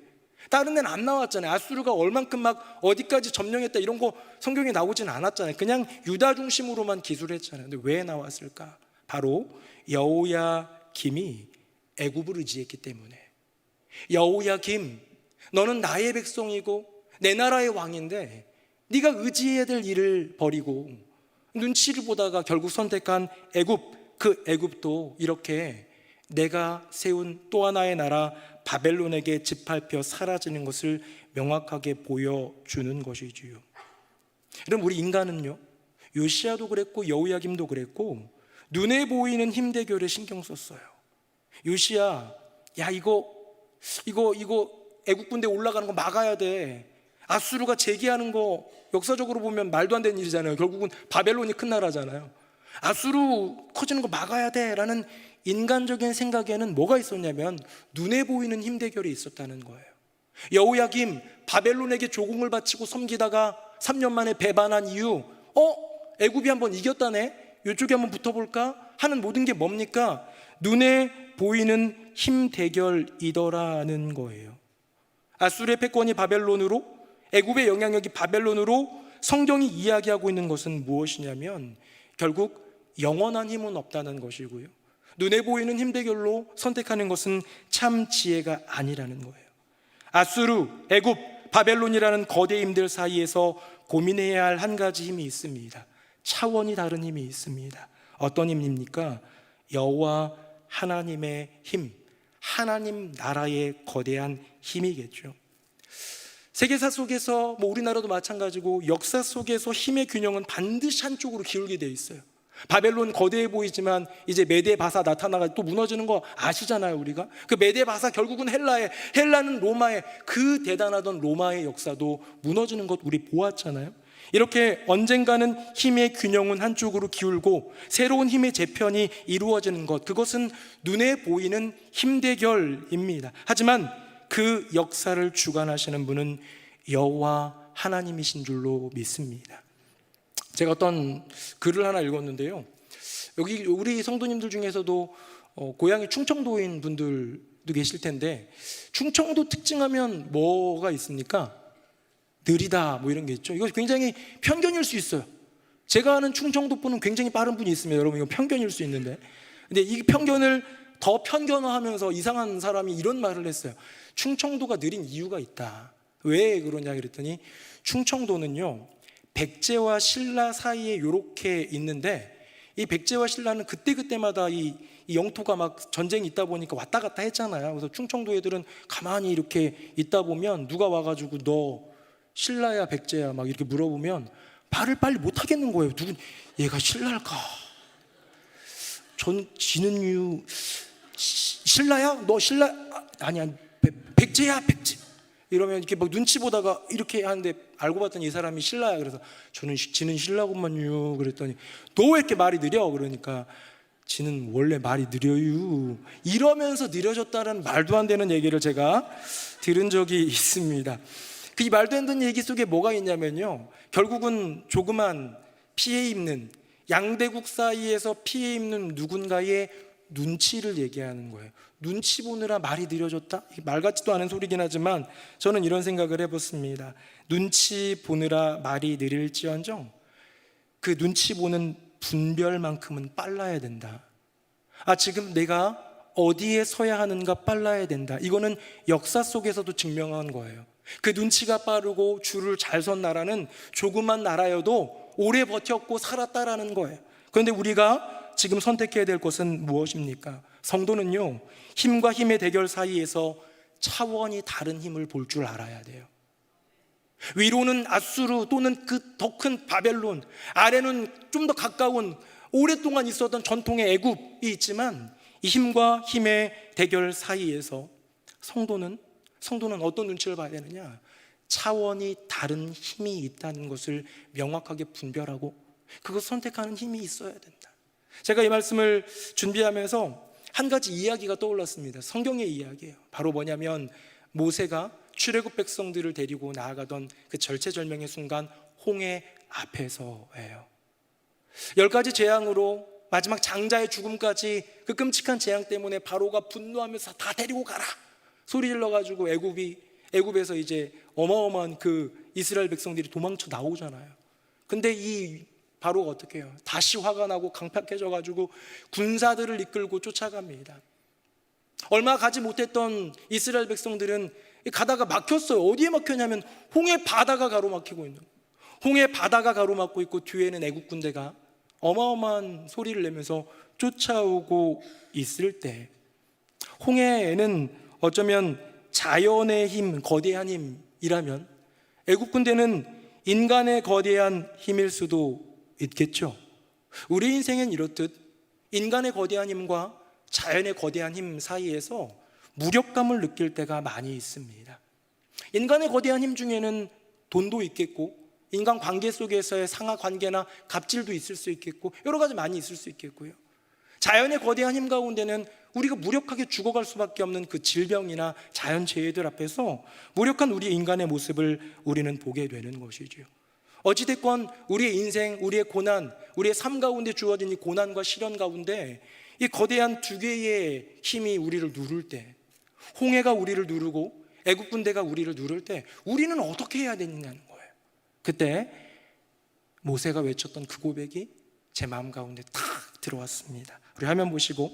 다른 데는 안 나왔잖아요. 아수르가 얼만큼 막 어디까지 점령했다 이런 거 성경에 나오진 않았잖아요. 그냥 유다 중심으로만 기술했잖아요. 근데 왜 나왔을까? 바로 여호야김이 애굽을 의지했기 때문에. 여호야김, 너는 나의 백성이고 내 나라의 왕인데 네가 의지해야 될 일을 버리고 눈치를 보다가 결국 선택한 애굽, 그 애굽도 이렇게 내가 세운 또 하나의 나라 바벨론에게 짓밟혀 사라지는 것을 명확하게 보여주는 것이지요. 그럼 우리 인간은요, 요시야도 그랬고 여호야김도 그랬고 눈에 보이는 힘 대결에 신경 썼어요. 요시야, 야 이거 애국 군대 올라가는 거 막아야 돼. 아수르가 제기하는 거 역사적으로 보면 말도 안 되는 일이잖아요. 결국은 바벨론이 큰 나라잖아요. 아수르 커지는 거 막아야 돼라는 인간적인 생각에는 뭐가 있었냐면 눈에 보이는 힘 대결이 있었다는 거예요. 여호야김 바벨론에게 조공을 바치고 섬기다가 3년 만에 배반한 이유, 애굽이 한번 이겼다네, 이쪽에 한번 붙어볼까 하는 모든 게 뭡니까? 눈에 보이는 힘 대결이더라는 거예요. 아수르의 패권이 바벨론으로, 애굽의 영향력이 바벨론으로 성경이 이야기하고 있는 것은 무엇이냐면 결국 영원한 힘은 없다는 것이고요, 눈에 보이는 힘 대결로 선택하는 것은 참 지혜가 아니라는 거예요. 아수르, 애굽, 바벨론이라는 거대 힘들 사이에서 고민해야 할 한 가지 힘이 있습니다. 차원이 다른 힘이 있습니다. 어떤 힘입니까? 여호와 하나님의 힘, 하나님 나라의 거대한 힘이겠죠. 세계사 속에서 우리나라도 마찬가지고 역사 속에서 힘의 균형은 반드시 한쪽으로 기울게 돼 있어요. 바벨론 거대해 보이지만 이제 메데 바사 나타나가 또 무너지는 거 아시잖아요. 우리가 그 메데 바사 결국은 헬라는 로마의, 그 대단하던 로마의 역사도 무너지는 것 우리 보았잖아요. 이렇게 언젠가는 힘의 균형은 한쪽으로 기울고 새로운 힘의 재편이 이루어지는 것, 그것은 눈에 보이는 힘 대결입니다. 하지만 그 역사를 주관하시는 분은 여호와 하나님이신 줄로 믿습니다. 제가 어떤 글을 하나 읽었는데요, 여기 우리 성도님들 중에서도 고향이 충청도인 분들도 계실 텐데, 충청도 특징하면 뭐가 있습니까? 느리다 이런 게 있죠. 이거 굉장히 편견일 수 있어요. 제가 아는 충청도 분은 굉장히 빠른 분이 있습니다. 여러분, 이거 편견일 수 있는데, 근데 이 편견을 더 편견화하면서 이상한 사람이 이런 말을 했어요. 충청도가 느린 이유가 있다. 왜 그러냐 그랬더니, 충청도는요 백제와 신라 사이에 이렇게 있는데, 이 백제와 신라는 그때마다 이 영토가 막 전쟁이 있다 보니까 왔다 갔다 했잖아요. 그래서 충청도 애들은 가만히 이렇게 있다 보면 누가 와가지고 너 신라야 백제야 막 이렇게 물어보면 말을 빨리 못 하겠는 거예요. 얘가 신라일까? 지는 이유 신라야? 너 신라? 아니야 백제야 백제. 이러면 이렇게 막 눈치 보다가 이렇게 하는데 알고 봤더니 이 사람이 신라야. 그래서 저는 지는 신라구만요. 그랬더니 너 왜 이렇게 말이 느려? 그러니까 지는 원래 말이 느려요. 이러면서 느려졌다는 말도 안 되는 얘기를 제가 들은 적이 있습니다. 그 이 말도 안 되는 얘기 속에 뭐가 있냐면요, 결국은 조그만 피해 입는, 양대국 사이에서 피해 입는 누군가의 눈치를 얘기하는 거예요. 눈치 보느라 말이 느려졌다? 말 같지도 않은 소리긴 하지만 저는 이런 생각을 해봤습니다. 눈치 보느라 말이 느릴지언정 그 눈치 보는 분별만큼은 빨라야 된다. 지금 내가 어디에 서야 하는가 빨라야 된다. 이거는 역사 속에서도 증명한 거예요. 그 눈치가 빠르고 줄을 잘 선 나라는 조그만 나라여도 오래 버텼고 살았다라는 거예요. 그런데 우리가 지금 선택해야 될 것은 무엇입니까? 성도는요, 힘과 힘의 대결 사이에서 차원이 다른 힘을 볼 줄 알아야 돼요. 위로는 아수르 또는 그 더 큰 바벨론, 아래는 좀 더 가까운 오랫동안 있었던 전통의 애굽이 있지만, 이 힘과 힘의 대결 사이에서 성도는 어떤 눈치를 봐야 되느냐? 차원이 다른 힘이 있다는 것을 명확하게 분별하고 그것을 선택하는 힘이 있어야 된다. 제가 이 말씀을 준비하면서 한 가지 이야기가 떠올랐습니다. 성경의 이야기예요. 바로 뭐냐면 모세가 출애굽 백성들을 데리고 나아가던 그 절체절명의 순간, 홍해 앞에서예요. 10가지 재앙으로 마지막 장자의 죽음까지, 그 끔찍한 재앙 때문에 바로가 분노하면서 다 데리고 가라 소리 질러가지고 애굽에서 이제 어마어마한 그 이스라엘 백성들이 도망쳐 나오잖아요. 근데 이 바로가 어떻게 해요? 다시 화가 나고 강팍해져가지고 군사들을 이끌고 쫓아갑니다. 얼마 가지 못했던 이스라엘 백성들은 가다가 막혔어요. 어디에 막혔냐면 홍해 바다가 가로막히고 있는 거예요. 홍해 바다가 가로막고 있고 뒤에는 애국 군대가 어마어마한 소리를 내면서 쫓아오고 있을 때, 홍해에는 어쩌면 자연의 힘, 거대한 힘이라면 애국 군대는 인간의 거대한 힘일 수도 있겠죠. 우리 인생은 이렇듯 인간의 거대한 힘과 자연의 거대한 힘 사이에서 무력감을 느낄 때가 많이 있습니다. 인간의 거대한 힘 중에는 돈도 있겠고, 인간 관계 속에서의 상하 관계나 갑질도 있을 수 있겠고, 여러 가지 많이 있을 수 있겠고요. 자연의 거대한 힘 가운데는 우리가 무력하게 죽어갈 수밖에 없는 그 질병이나 자연재해들 앞에서 무력한 우리 인간의 모습을 우리는 보게 되는 것이죠. 어찌됐건 우리의 인생, 우리의 고난, 우리의 삶 가운데 주어진 이 고난과 시련 가운데 이 거대한 두 개의 힘이 우리를 누를 때, 홍해가 우리를 누르고 애국 군대가 우리를 누를 때 우리는 어떻게 해야 되느냐는 거예요. 그때 모세가 외쳤던 그 고백이 제 마음 가운데 탁 들어왔습니다. 우리 화면 보시고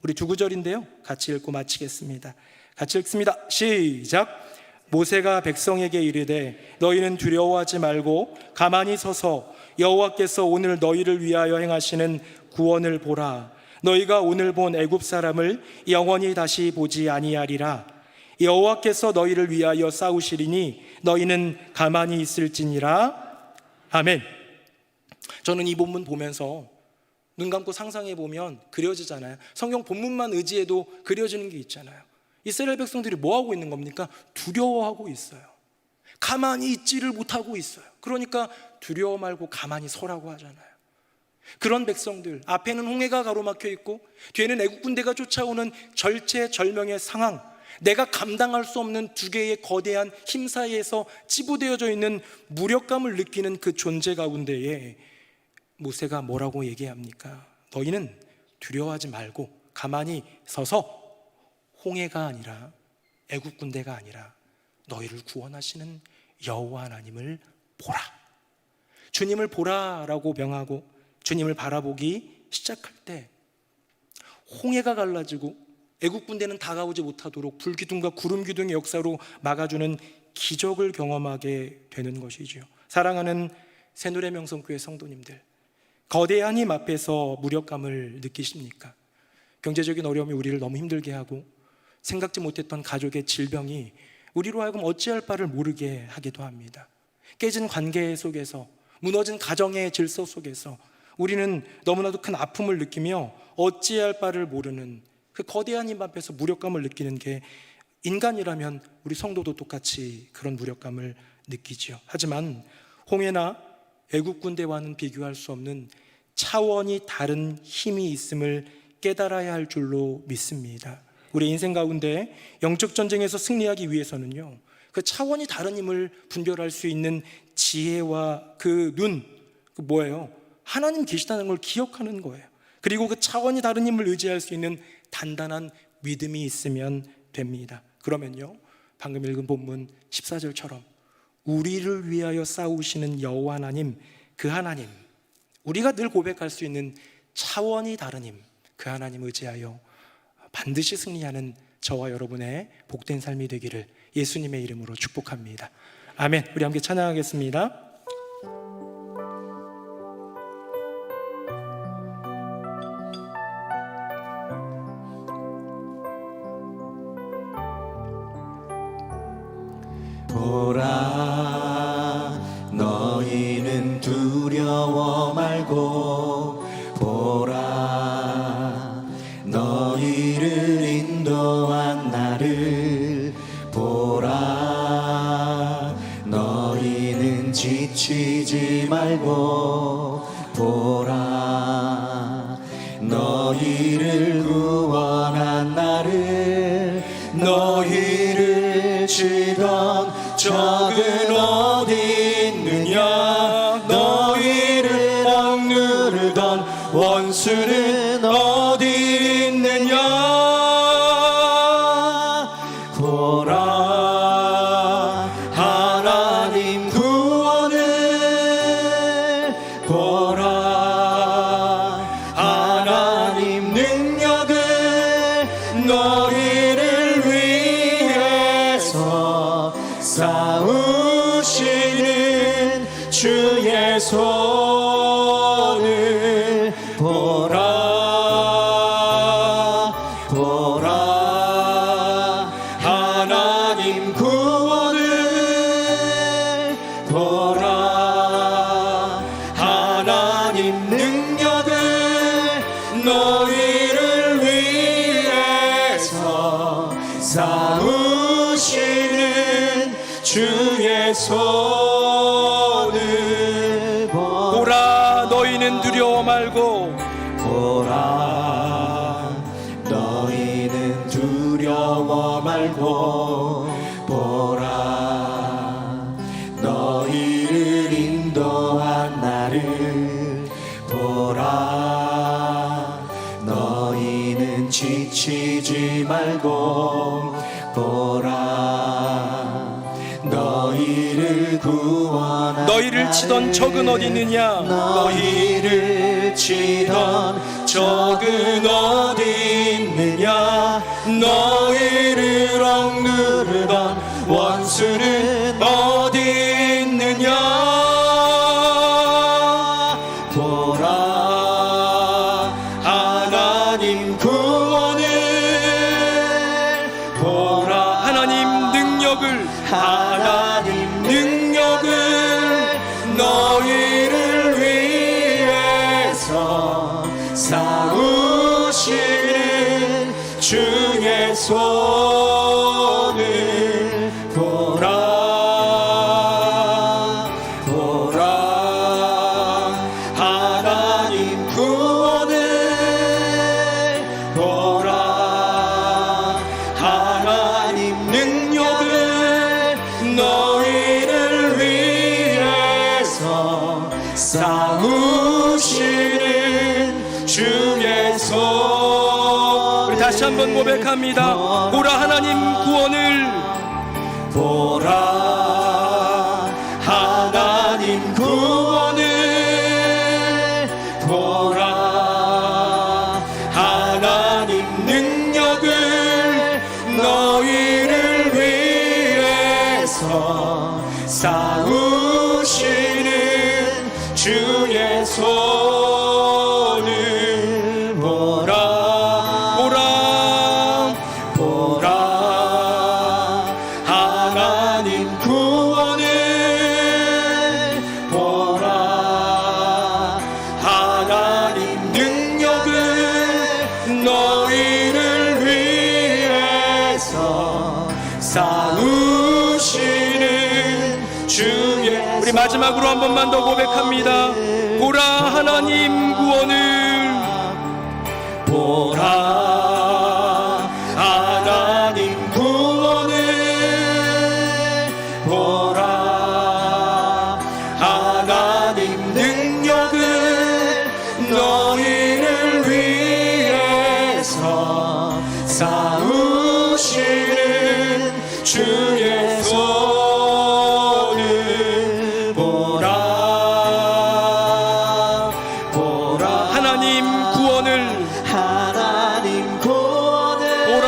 우리 두 구절인데요, 같이 읽고 마치겠습니다. 같이 읽습니다. 시작. 모세가 백성에게 이르되 너희는 두려워하지 말고 가만히 서서 여호와께서 오늘 너희를 위하여 행하시는 구원을 보라. 너희가 오늘 본 애굽 사람을 영원히 다시 보지 아니하리라. 여호와께서 너희를 위하여 싸우시리니 너희는 가만히 있을지니라. 아멘. 저는 이 본문 보면서 눈 감고 상상해 보면 그려지잖아요. 성경 본문만 의지해도 그려지는 게 있잖아요. 이스라엘 백성들이 뭐 하고 있는 겁니까? 두려워하고 있어요. 가만히 있지를 못하고 있어요. 그러니까 두려워 말고 가만히 서라고 하잖아요. 그런 백성들, 앞에는 홍해가 가로막혀 있고 뒤에는 애국 군대가 쫓아오는 절체절명의 상황, 내가 감당할 수 없는 두 개의 거대한 힘 사이에서 찌부되어져 있는 무력감을 느끼는 그 존재 가운데에 모세가 뭐라고 얘기합니까? 너희는 두려워하지 말고 가만히 서서 홍해가 아니라 애국 군대가 아니라 너희를 구원하시는 여호와 하나님을 보라. 주님을 보라라고 명하고 주님을 바라보기 시작할 때 홍해가 갈라지고 애국 군대는 다가오지 못하도록 불기둥과 구름기둥의 역사로 막아주는 기적을 경험하게 되는 것이죠. 사랑하는 새누리 명성교회 성도님들, 거대한 힘 앞에서 무력감을 느끼십니까? 경제적인 어려움이 우리를 너무 힘들게 하고 생각지 못했던 가족의 질병이 우리로 하여금 어찌할 바를 모르게 하기도 합니다. 깨진 관계 속에서, 무너진 가정의 질서 속에서 우리는 너무나도 큰 아픔을 느끼며 어찌할 바를 모르는 그 거대한 힘 앞에서 무력감을 느끼는 게 인간이라면 우리 성도도 똑같이 그런 무력감을 느끼지요. 하지만 홍해나 애국 군대와는 비교할 수 없는 차원이 다른 힘이 있음을 깨달아야 할 줄로 믿습니다. 우리 인생 가운데 영적 전쟁에서 승리하기 위해서는요, 그 차원이 다른 힘을 분별할 수 있는 지혜와 그 눈, 그 뭐예요? 하나님 계시다는 걸 기억하는 거예요. 그리고 그 차원이 다른 힘을 의지할 수 있는 단단한 믿음이 있으면 됩니다. 그러면요, 방금 읽은 본문 14절처럼 우리를 위하여 싸우시는 여호와 하나님, 그 하나님, 우리가 늘 고백할 수 있는 차원이 다른 힘, 그 하나님 의지하여 반드시 승리하는 저와 여러분의 복된 삶이 되기를 예수님의 이름으로 축복합니다. 아멘. 우리 함께 찬양하겠습니다. 보라, 너희는 두려워 말고 보라, 너희를 인도한 나를 보라, 너희는 지치지 말고 보라, 너희를 구원한 나를, 너희를 치던 적은 어디 있느냐, 너희를 억누르던 원수는 어디 있느냐. 보라, 하나님 구원을 보라, 하나님 능력을 너희를 위해서 싸우시는 주의 손을 보라, 보라, 하나님 구원을 보라, 하나님 능력을 너희를 위해서 싸우시는 주의 손을 보라, 너희는 두려워 말고 보라, 너희는 두려워 말고 보라, 너희를 인도 지치지 말고 보라 너희를 구원하나니 너희를 치던 적은 어디 있느냐 너희를 치던 적은 어디 있느냐 너희를 억누르던 원수는 어디 있느냐 보라 하나님 구원을 보라 하나님 능력을 하나님 능력을 너희를 위해서 싸우시는 주의 손을 보라 보라 하나님 구원을 보라 하나님 능력을 너희를 위해서 싸우시는 주의 손 우리 다시 한번 고백합니다. 보라 하나님 구원을 보라 하나님 구원을 보라 하나님 능력을 너희를 위해서 싸우시는 주의 손을 보라 보라 보라 하나님 구원을 보라 하나님 능력을 너희를 위해서 싸우시는 주의 우리 마지막으로 한 번만 더 고백합니다. 보라 하나님 구원을 보라 하나님 구원을 보라 하나님 능력을 너희를 위해서 싸우시는 주의 손을 보라 보라 하나님 구원을 하나님 구원을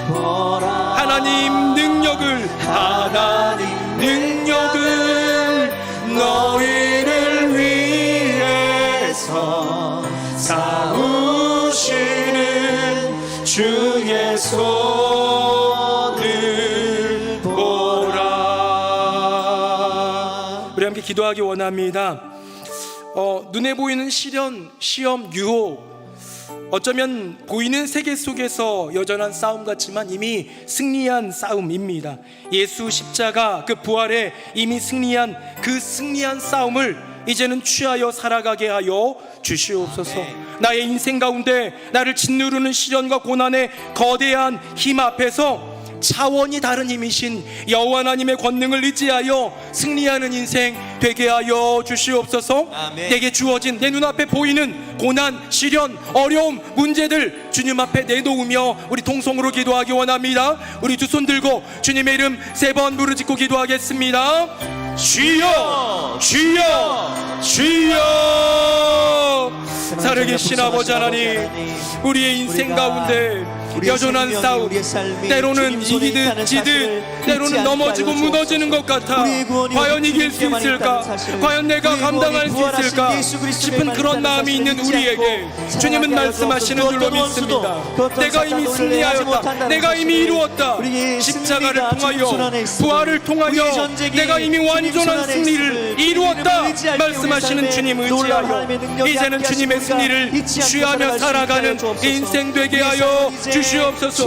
보라 하나님 능력을 하나님 능력을 너희를 위해서 싸우시는 주의 손을 보라 우리 함께 기도하기 원합니다. 눈에 보이는 시련, 시험, 유혹 어쩌면 보이는 세계 속에서 여전한 싸움 같지만 이미 승리한 싸움입니다. 예수 십자가 그 부활에 이미 승리한 그 승리한 싸움을 이제는 취하여 살아가게 하여 주시옵소서. 나의 인생 가운데 나를 짓누르는 시련과 고난의 거대한 힘 앞에서 차원이 다른 힘이신 여호와 하나님의 권능을 의지하여 승리하는 인생 되게 하여 주시옵소서. 아멘. 내게 주어진 내 눈앞에 보이는 고난, 시련, 어려움, 문제들 주님 앞에 내놓으며 우리 통성으로 기도하기 원합니다. 우리 두 손 들고 주님의 이름 3번 부르짖고 기도하겠습니다. 주여 주여 주여. 살아계신 아버지 하나님, 우리의 인생 가운데 여전한 싸움, 때로는 이기듯 지듯 때로는 넘어지고 무너지는 것 같아 과연 이길 수 있을까, 과연 내가 감당할 수 있을까 싶은 그런 마음이 있는 우리에게 주님은 말씀하시는 줄로 믿습니다. 내가 이미 승리하였다, 내가 이미 이루었다. 십자가를 통하여 부활을 통하여 내가 이미 완전한 승리를 이루었다 말씀하시는 주님 의지하여 이제는 주님의 승리를 취하며 살아가는 인생 되게 하여 주시옵소서.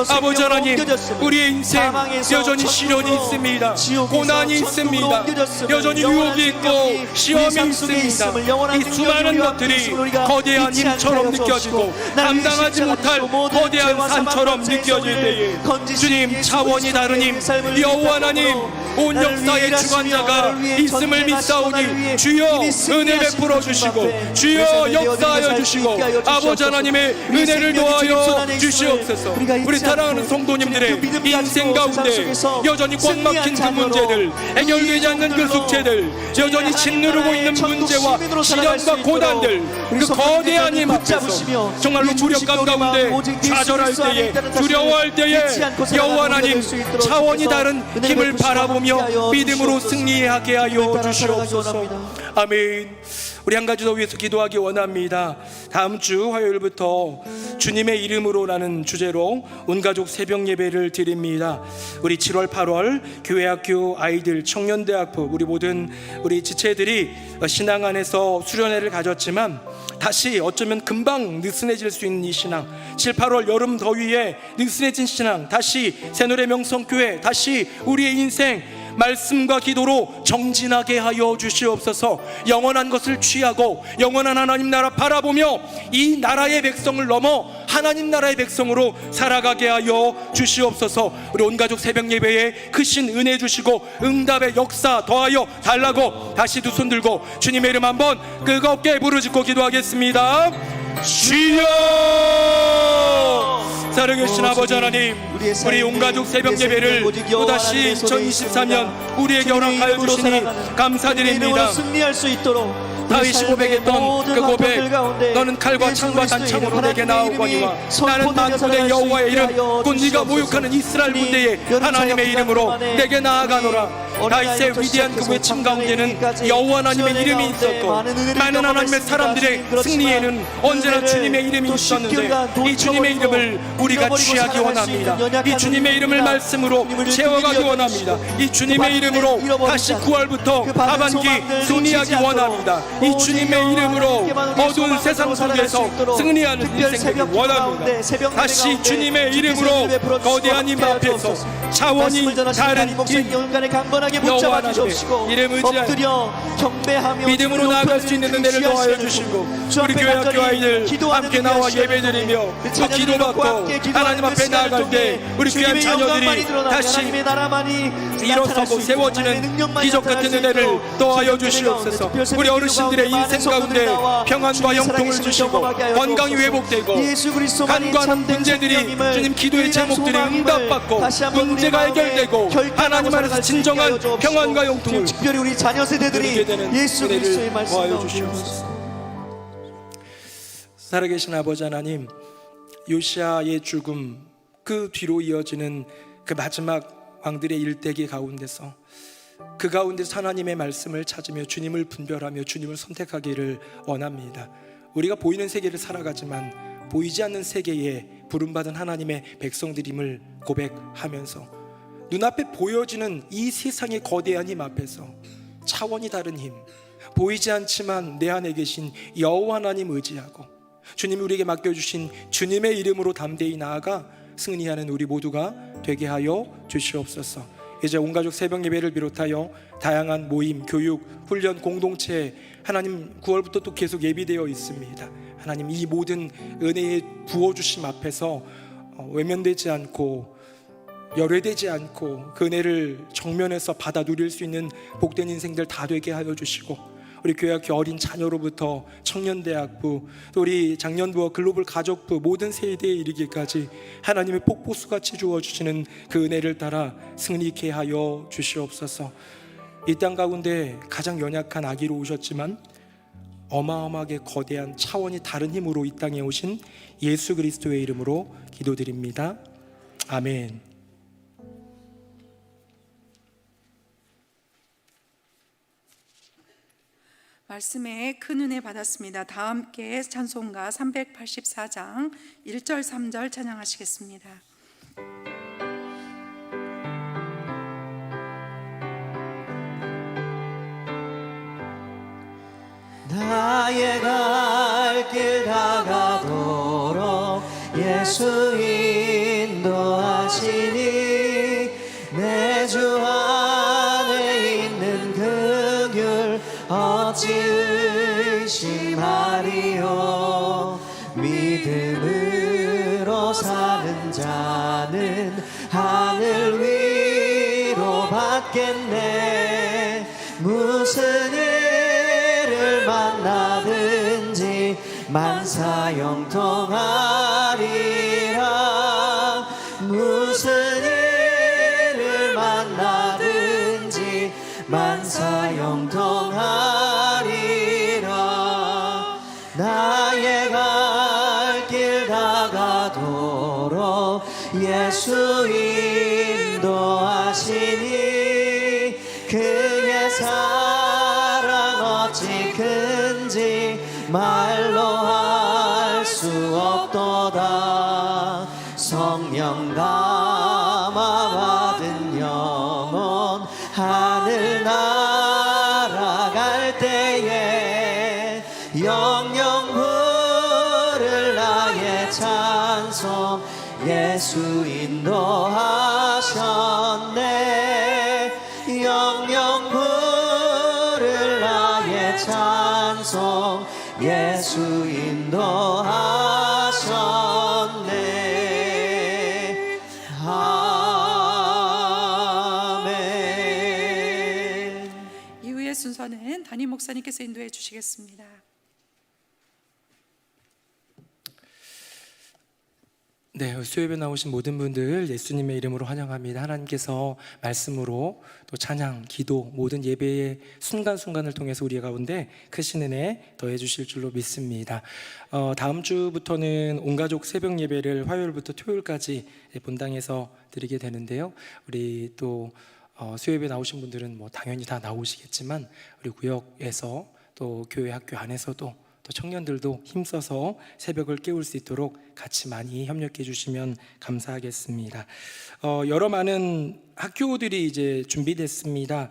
아버지 하나님, 우리의 인생 여전히 시련이 있습니다, 고난이 있습니다, 여전히 유혹이 있고 시험이 있습니다. 이 수많은 것들이 거대한 힘처럼 느껴지고 감당하지 못할 거대한 산처럼 느껴질 때에 주님, 차원이 다른 힘 여호와 하나님, 온 역사의 주관자가 있음을 믿사오니 주여 은혜 베풀어 주시고 주여 역사하여 주시고 아버지 하나님의 은혜를 더하여 주시옵소서. 우리 사랑하는 성도님들의 인생 가운데 여전히 꽉 막힌 그 문제들, 해결되지 않는 그 숙제들, 여전히 짓누르고 있는 문제와 시련과 고난들, 그 거대한 힘 앞에서 정말로 무력감 가운데 좌절할 때에, 두려워할 때에 여호와 하나님 차원이 다른 힘을 바라보며 믿음으로 승리하게 하여 주시옵소서. 아멘. 우리 한 가지 더 위해서 기도하기 원합니다. 다음 주 화요일부터 주님의 이름으로라는 주제로 온가족 새벽 예배를 드립니다. 우리 7월 8월 교회학교 아이들, 청년대학부 우리 모든 우리 지체들이 신앙 안에서 수련회를 가졌지만 다시 어쩌면 금방 느슨해질 수 있는 이 신앙, 7, 8월 여름 더위에 느슨해진 신앙, 다시 새노래 명성교회, 다시 우리의 인생 말씀과 기도로 정진하게 하여 주시옵소서. 영원한 것을 취하고 영원한 하나님 나라 바라보며 이 나라의 백성을 넘어 하나님 나라의 백성으로 살아가게 하여 주시옵소서. 우리 온가족 새벽 예배에 크신 은혜 주시고 응답의 역사 더하여 달라고 다시 두 손 들고 주님의 이름 한번 뜨겁게 부르짖고 기도하겠습니다. 주여! 살아계신 아버지 하나님, 우리 온가족 새벽 예배를 또다시 2023년 우리에게 허락하여 주시니 감사드립니다. 다윗이 고백했던 그 고백, 너는 칼과 창과 단창으로 내게 나오거니와 나는 만군의 여호와의 이름 곧 네가 모욕하는 이스라엘 군대의 하나님의 이름으로 내게 나아가노라. 다윗의 위대한 그 외침 가운데는 여호와 하나님의 이름이 있었고 많은 하나님의 사람들의 승리에는 언제나 주님의 이름이 있었는데 이 주님의 이름을 우리가 취하기 원합니다. 이 주님의 이름을 말씀으로 채워가기 원합니다. 이 주님의 이름으로 다시 9월부터 하반기 승리하기 원합니다. 이 주님의 이름으로 어두운 세상 속에서 승리하는 인생 되기 원합니다. 다시 주님의 이름으로 거대한 힘 앞에서 차원이 다른 힘, 여호와 하나님의 이름 의지하여 믿음으로 나아갈 수 있는 은혜를 더하여 주시고 우리 교회 학교 아이들 함께 나와 예배드리며 또 기도받고 하나님 앞에 나아갈 때 우리 귀한 자녀들이 다시 일어서고 세워지는 기적 같은 은혜를 더하여 주시옵소서. 우리 어르신들의 인생 가운데 평안과 영통을 주시고 건강이 회복되고 간과한 문제들이 주님 기도의 제목들이 응답받고 문제가 해결되고 하나님 안에서 진정한 평안과 영통을 특별히 우리 자녀 세대들이 예수 그리스도의 말씀을 더하여 주시옵소서. 살아계신 아버지 하나님, 요시아의 죽음 그 뒤로 이어지는 그 마지막 왕들의 일대기 가운데서 그 가운데서 하나님의 말씀을 찾으며 주님을 분별하며 주님을 선택하기를 원합니다. 우리가 보이는 세계를 살아가지만 보이지 않는 세계에 부름받은 하나님의 백성들임을 고백하면서 눈앞에 보여지는 이 세상의 거대한 힘 앞에서 차원이 다른 힘, 보이지 않지만 내 안에 계신 여호와 하나님 의지하고 주님이 우리에게 맡겨주신 주님의 이름으로 담대히 나아가 승리하는 우리 모두가 되게 하여 주시옵소서. 이제 온가족 새벽 예배를 비롯하여 다양한 모임, 교육, 훈련, 공동체 하나님 9월부터 또 계속 예비되어 있습니다. 하나님 이 모든 은혜의 부어주심 앞에서 외면되지 않고 열외되지 않고 그 은혜를 정면에서 받아 누릴 수 있는 복된 인생들 다 되게 하여 주시고 우리 교회학교 어린 자녀로부터 청년대학부 또 우리 장년부와 글로벌 가족부 모든 세대에 이르기까지 하나님의 폭포수같이 주어주시는 그 은혜를 따라 승리케 하여 주시옵소서. 이 땅 가운데 가장 연약한 아기로 오셨지만 어마어마하게 거대한 차원이 다른 힘으로 이 땅에 오신 예수 그리스도의 이름으로 기도드립니다. 아멘. 말씀에 큰 은혜 받았습니다. 다 함께 찬송가 384장 1절 3절 찬양하시겠습니다. 나의 갈 길 다가도록 예수 인도하시니 내 주 안에 있는 그 길 어찌 의심하리요. 믿음으로 사는 자는 하늘 위로 받겠네. 무슨 일을 만나든지 만사형통하리라. 무슨 일을 만나든지 만사형통하리라. 나의 갈 길 다가도록 예수 인도하시니 그의 사랑 어찌 큰지 말로 할 수 없도다. 성령 감화 받은 영혼 하늘 날아갈 때에 영영 부를 나의 찬송 예수 인도하셨네. 영영 부를 나의 찬송 예수 인도하셨네. 아멘. 이후의 순서는 담임 목사님께서 인도해 주시겠습니다. 네, 수요예배 나오신 모든 분들 예수님의 이름으로 환영합니다. 하나님께서 말씀으로 또 찬양, 기도, 모든 예배의 순간순간을 통해서 우리 가운데 크신 은혜 더해 주실 줄로 믿습니다. 다음 주부터는 온가족 새벽 예배를 화요일부터 토요일까지 본당에서 드리게 되는데요. 우리 또 수요예배 나오신 분들은 뭐 당연히 다 나오시겠지만 우리 구역에서 또 교회 학교 안에서도 또 청년들도 힘써서 새벽을 깨울 수 있도록 같이 많이 협력해 주시면 감사하겠습니다. 여러 많은 학교들이 이제 준비됐습니다.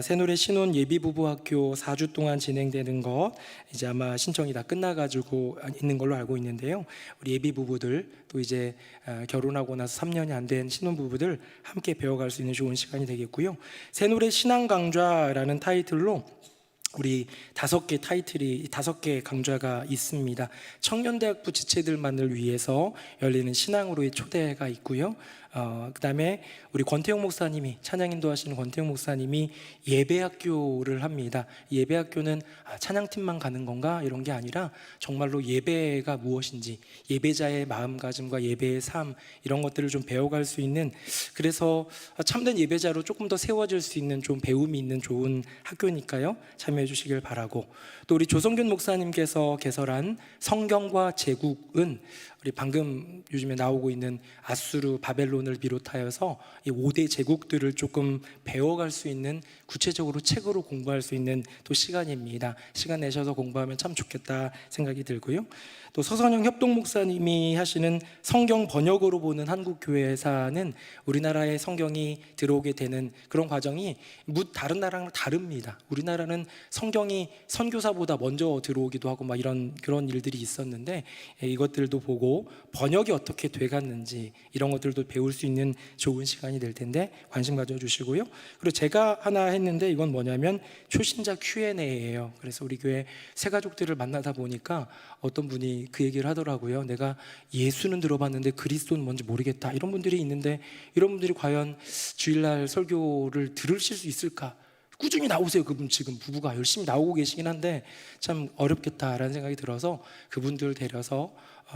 새노래 신혼 예비부부학교 4주 동안 진행되는 것 이제 아마 신청이 다 끝나가지고 있는 걸로 알고 있는데요. 우리 예비부부들 또 이제 결혼하고 나서 3년이 안 된 신혼부부들 함께 배워갈 수 있는 좋은 시간이 되겠고요. 새노래 신앙강좌라는 타이틀로 우리 5개 강좌가 있습니다. 청년대학부 지체들만을 위해서 열리는 신앙으로의 초대가 있고요. 그 다음에 우리 권태용 목사님이 찬양 인도하시는 권태용 목사님이 예배학교를 합니다. 예배학교는 찬양팀만 가는 건가 이런 게 아니라 정말로 예배가 무엇인지 예배자의 마음가짐과 예배의 삶 이런 것들을 좀 배워갈 수 있는, 그래서 참된 예배자로 조금 더 세워질 수 있는 좀 배움이 있는 좋은 학교니까요. 참여해 주시길 바라고, 또 우리 조성균 목사님께서 개설한 성경과 제국은 우리 방금 요즘에 나오고 있는 아수르, 바벨론을 비롯하여서 이 5대 제국들을 조금 배워갈 수 있는, 구체적으로 책으로 공부할 수 있는 또 시간입니다. 시간 내셔서 공부하면 참 좋겠다 생각이 들고요. 또 서선영 협동 목사님이 하시는 성경 번역으로 보는 한국교회사는 우리나라에 성경이 들어오게 되는 그런 과정이 다른 나라랑 다릅니다. 우리나라는 성경이 선교사보다 먼저 들어오기도 하고 막 그런 일들이 있었는데, 이것들도 보고 번역이 어떻게 돼갔는지 이런 것들도 배울 수 있는 좋은 시간이 될 텐데 관심 가져주시고요. 그리고 제가 하나 했는데 이건 뭐냐면 초신자 Q&A예요. 그래서 우리 교회 새가족들을 만나다 보니까 어떤 분이 그 얘기를 하더라고요. 내가 예수는 들어봤는데 그리스도는 뭔지 모르겠다, 이런 분들이 있는데 이런 분들이 과연 주일날 설교를 들으실 수 있을까? 꾸준히 나오세요. 그분 지금 부부가 열심히 나오고 계시긴 한데 참 어렵겠다라는 생각이 들어서 그분들 데려서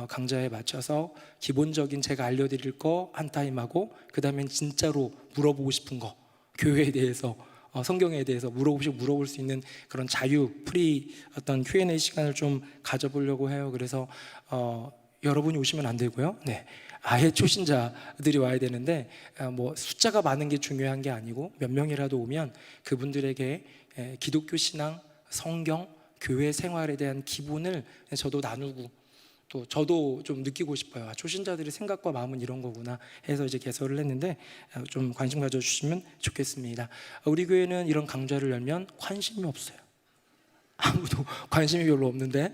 강좌에 맞춰서 기본적인 제가 알려드릴 거 한 타임하고, 그 다음엔 진짜로 물어보고 싶은 거, 교회에 대해서 성경에 대해서 물어볼 수 있는 그런 프리 어떤 Q&A 시간을 좀 가져보려고 해요. 그래서 여러분이 오시면 안 되고요. 네, 아예 초신자들이 와야 되는데 뭐 숫자가 많은 게 중요한 게 아니고 몇 명이라도 오면 그분들에게 기독교 신앙, 성경, 교회 생활에 대한 기본을 저도 나누고, 또 저도 좀 느끼고 싶어요. 초신자들의 생각과 마음은 이런 거구나 해서 이제 개설을 했는데 좀 관심 가져주시면 좋겠습니다. 우리 교회는 이런 강좌를 열면 관심이 없어요. 아무도 관심이 별로 없는데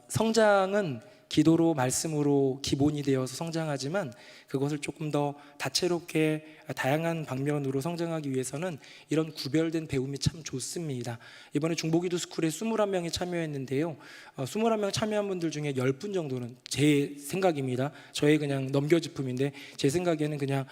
성장은 기도로 말씀으로 기본이 되어서 성장하지만 그것을 조금 더 다채롭게 다양한 방면으로 성장하기 위해서는 이런 구별된 배움이 참 좋습니다. 이번에 중보기도 스쿨에 21명이 참여했는데요. 21명 참여한 분들 중에 10분 정도는 제 생각입니다. 저의 그냥 넘겨짚음인데 제 생각에는 그냥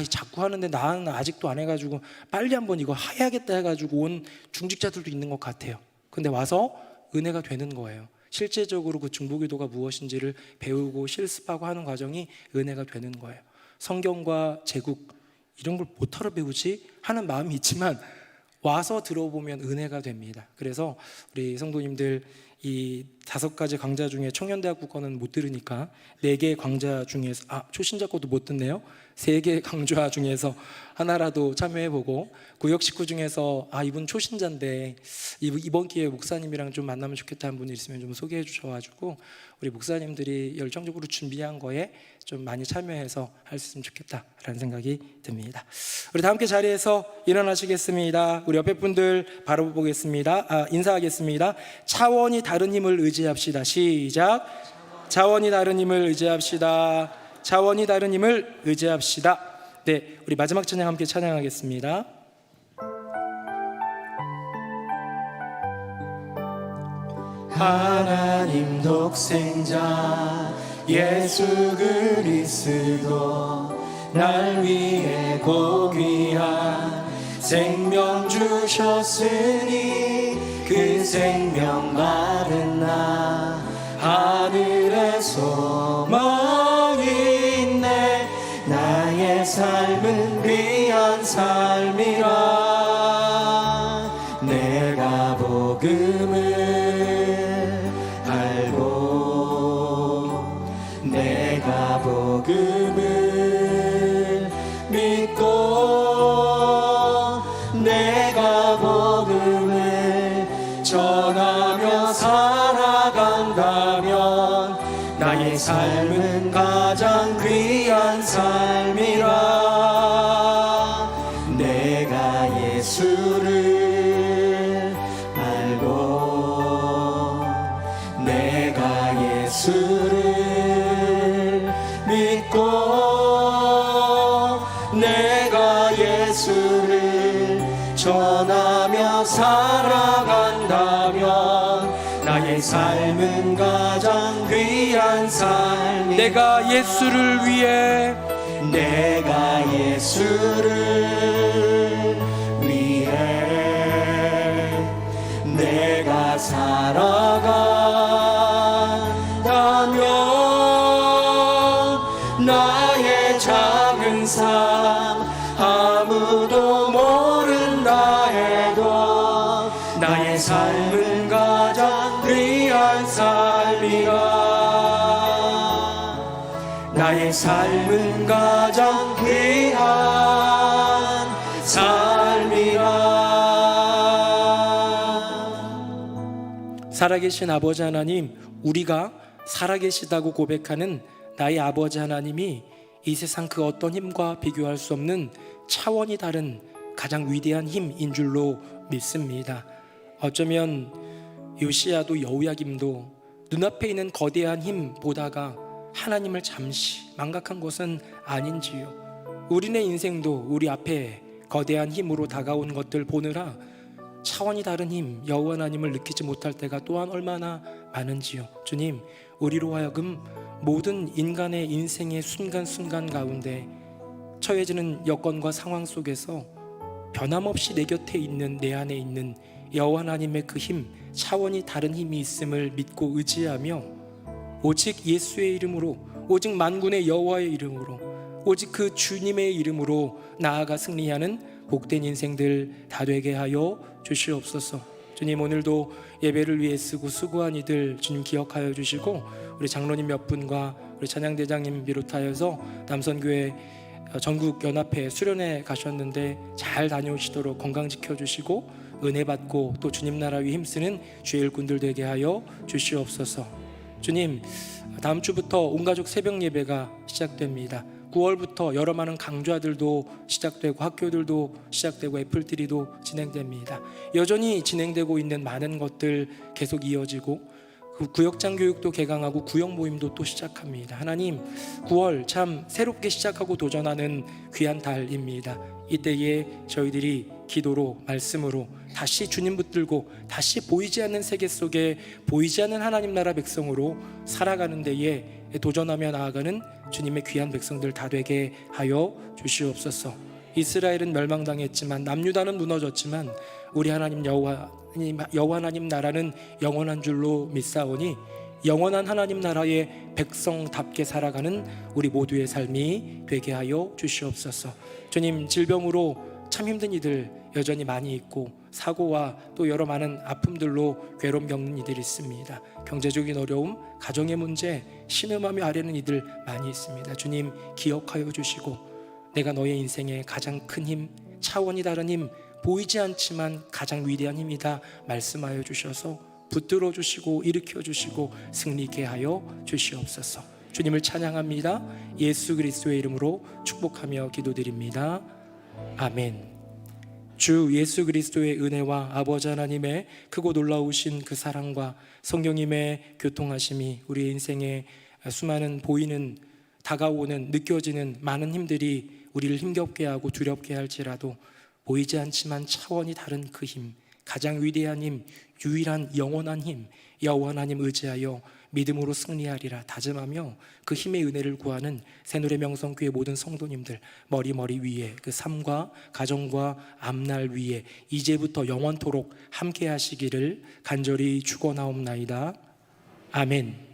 자꾸 하는데 나는 아직도 안 해가지고 빨리 한번 이거 해야겠다 해가지고 온 중직자들도 있는 것 같아요. 근데 와서 은혜가 되는 거예요. 실제적으로 그 중보기도가 무엇인지를 배우고 실습하고 하는 과정이 은혜가 되는 거예요. 성경과 제국 이런 걸 못하러 배우지 하는 마음이 있지만 와서 들어보면 은혜가 됩니다. 그래서 우리 성도님들 이 5가지 강좌 중에 청년대학부 거는 못 들으니까 4개 강좌 중에서 초신자 거도 못 듣네요. 3개 강좌 중에서 하나라도 참여해보고 구역 식구 중에서 이분 초신자인데 이번 기회에 목사님이랑 좀 만나면 좋겠다는 분이 있으면 좀 소개해 주셔가지고 우리 목사님들이 열정적으로 준비한 거에 좀 많이 참여해서 할 수 있으면 좋겠다라는 생각이 듭니다. 우리 다 함께 자리에서 일어나시겠습니다. 우리 옆에 분들 바로 보겠습니다. 인사하겠습니다. 차원이 다른 힘을 의지합시다. 시작. 차원이 다른 힘을 의지합시다. 차원이 다른 힘을 의지합시다. 네, 우리 마지막 찬양 함께 찬양하겠습니다. 하나님 독생자 예수 그리스도 날 위해 고귀한 생명 주셨으니 그 생명 받은 나 하늘의 소망이 있네. 나의 삶은 귀한 삶이라. 내가 복음을 알고 내가 복음을 믿고 내가 복음을 전하며 살아간다면 나의 삶은 가장 귀한 삶이라. 내가 예수를 알고 내가 예수를 믿고 내가 예수를 전하며 살아간다면 나의 삶은 가장 귀한 삶이. 내가 예수를 위해 내가 예수를 위해 내가 살아간다면 나의 작은 삶 아무도 모른다 해도 나의 삶은 가장 귀한 삶이라. 나의 삶은 가장 귀한 삶이라. 살아계신 아버지 하나님, 우리가 살아계시다고 고백하는 나의 아버지 하나님이 이 세상 그 어떤 힘과 비교할 수 없는 차원이 다른 가장 위대한 힘인 줄로 믿습니다. 어쩌면 요시야도 여호야김도 눈앞에 있는 거대한 힘 보다가 하나님을 잠시 망각한 것은 아닌지요. 우리네 인생도 우리 앞에 거대한 힘으로 다가온 것들 보느라 차원이 다른 힘 여호와 하나님을 느끼지 못할 때가 또한 얼마나 많은지요. 주님, 우리로 하여금 모든 인간의 인생의 순간순간 가운데 처해지는 여건과 상황 속에서 변함없이 내 곁에 있는 내 안에 있는 여호와 하나님의 그 힘, 차원이 다른 힘이 있음을 믿고 의지하며 오직 예수의 이름으로, 오직 만군의 여호와의 이름으로, 오직 그 주님의 이름으로 나아가 승리하는 복된 인생들 다 되게 하여 주시옵소서. 주님, 오늘도 예배를 위해 쓰고 수고한 이들 주님 기억하여 주시고 우리 장로님 몇 분과 우리 찬양대장님 비롯하여서 남선교회 전국 연합회 수련회 가셨는데 잘 다녀오시도록 건강 지켜주시고 은혜 받고 또 주님 나라 위해 힘쓰는 주의 일꾼들 되게 하여 주시옵소서. 주님, 다음 주부터 온가족 새벽 예배가 시작됩니다. 9월부터 여러 많은 강좌들도 시작되고 학교들도 시작되고 애플트리도 진행됩니다. 여전히 진행되고 있는 많은 것들 계속 이어지고 구역장 교육도 개강하고 구역 모임도 또 시작합니다. 하나님, 9월 참 새롭게 시작하고 도전하는 귀한 달입니다. 이때에 저희들이 기도로, 말씀으로 다시 주님 붙들고 다시 보이지 않는 세계 속에 보이지 않는 하나님 나라 백성으로 살아가는 데에 도전하며 나아가는 주님의 귀한 백성들 다 되게 하여 주시옵소서. 이스라엘은 멸망당했지만, 남유다는 무너졌지만, 우리 하나님 여호와 하나님 나라는 영원한 줄로 믿사오니 영원한 하나님 나라의 백성답게 살아가는 우리 모두의 삶이 되게 하여 주시옵소서. 주님, 질병으로 참 힘든 이들 여전히 많이 있고, 사고와 또 여러 많은 아픔들로 괴로움 겪는 이들이 있습니다. 경제적인 어려움, 가정의 문제, 신음하며 아뢰는 이들 많이 있습니다. 주님, 기억하여 주시고 내가 너의 인생의 가장 큰 힘, 차원이 다른 힘, 보이지 않지만 가장 위대한 힘이다 말씀하여 주셔서 붙들어 주시고 일으켜 주시고 승리케 하여 주시옵소서. 주님을 찬양합니다. 예수 그리스도의 이름으로 축복하며 기도드립니다. 아멘. 주 예수 그리스도의 은혜와 아버지 하나님의 크고 놀라우신 그 사랑과 성령님의 교통하심이 우리 인생의 수많은 보이는, 다가오는, 느껴지는 많은 힘들이 우리를 힘겹게 하고 두렵게 할지라도 보이지 않지만 차원이 다른 그 힘, 가장 위대한 힘, 유일한 영원한 힘, 여호와 하나님 의지하여 믿음으로 승리하리라 다짐하며 그 힘의 은혜를 구하는 새노래 명성교회 모든 성도님들 머리 위에 그 삶과 가정과 앞날 위에 이제부터 영원토록 함께 하시기를 간절히 축원하옵나이다. 아멘.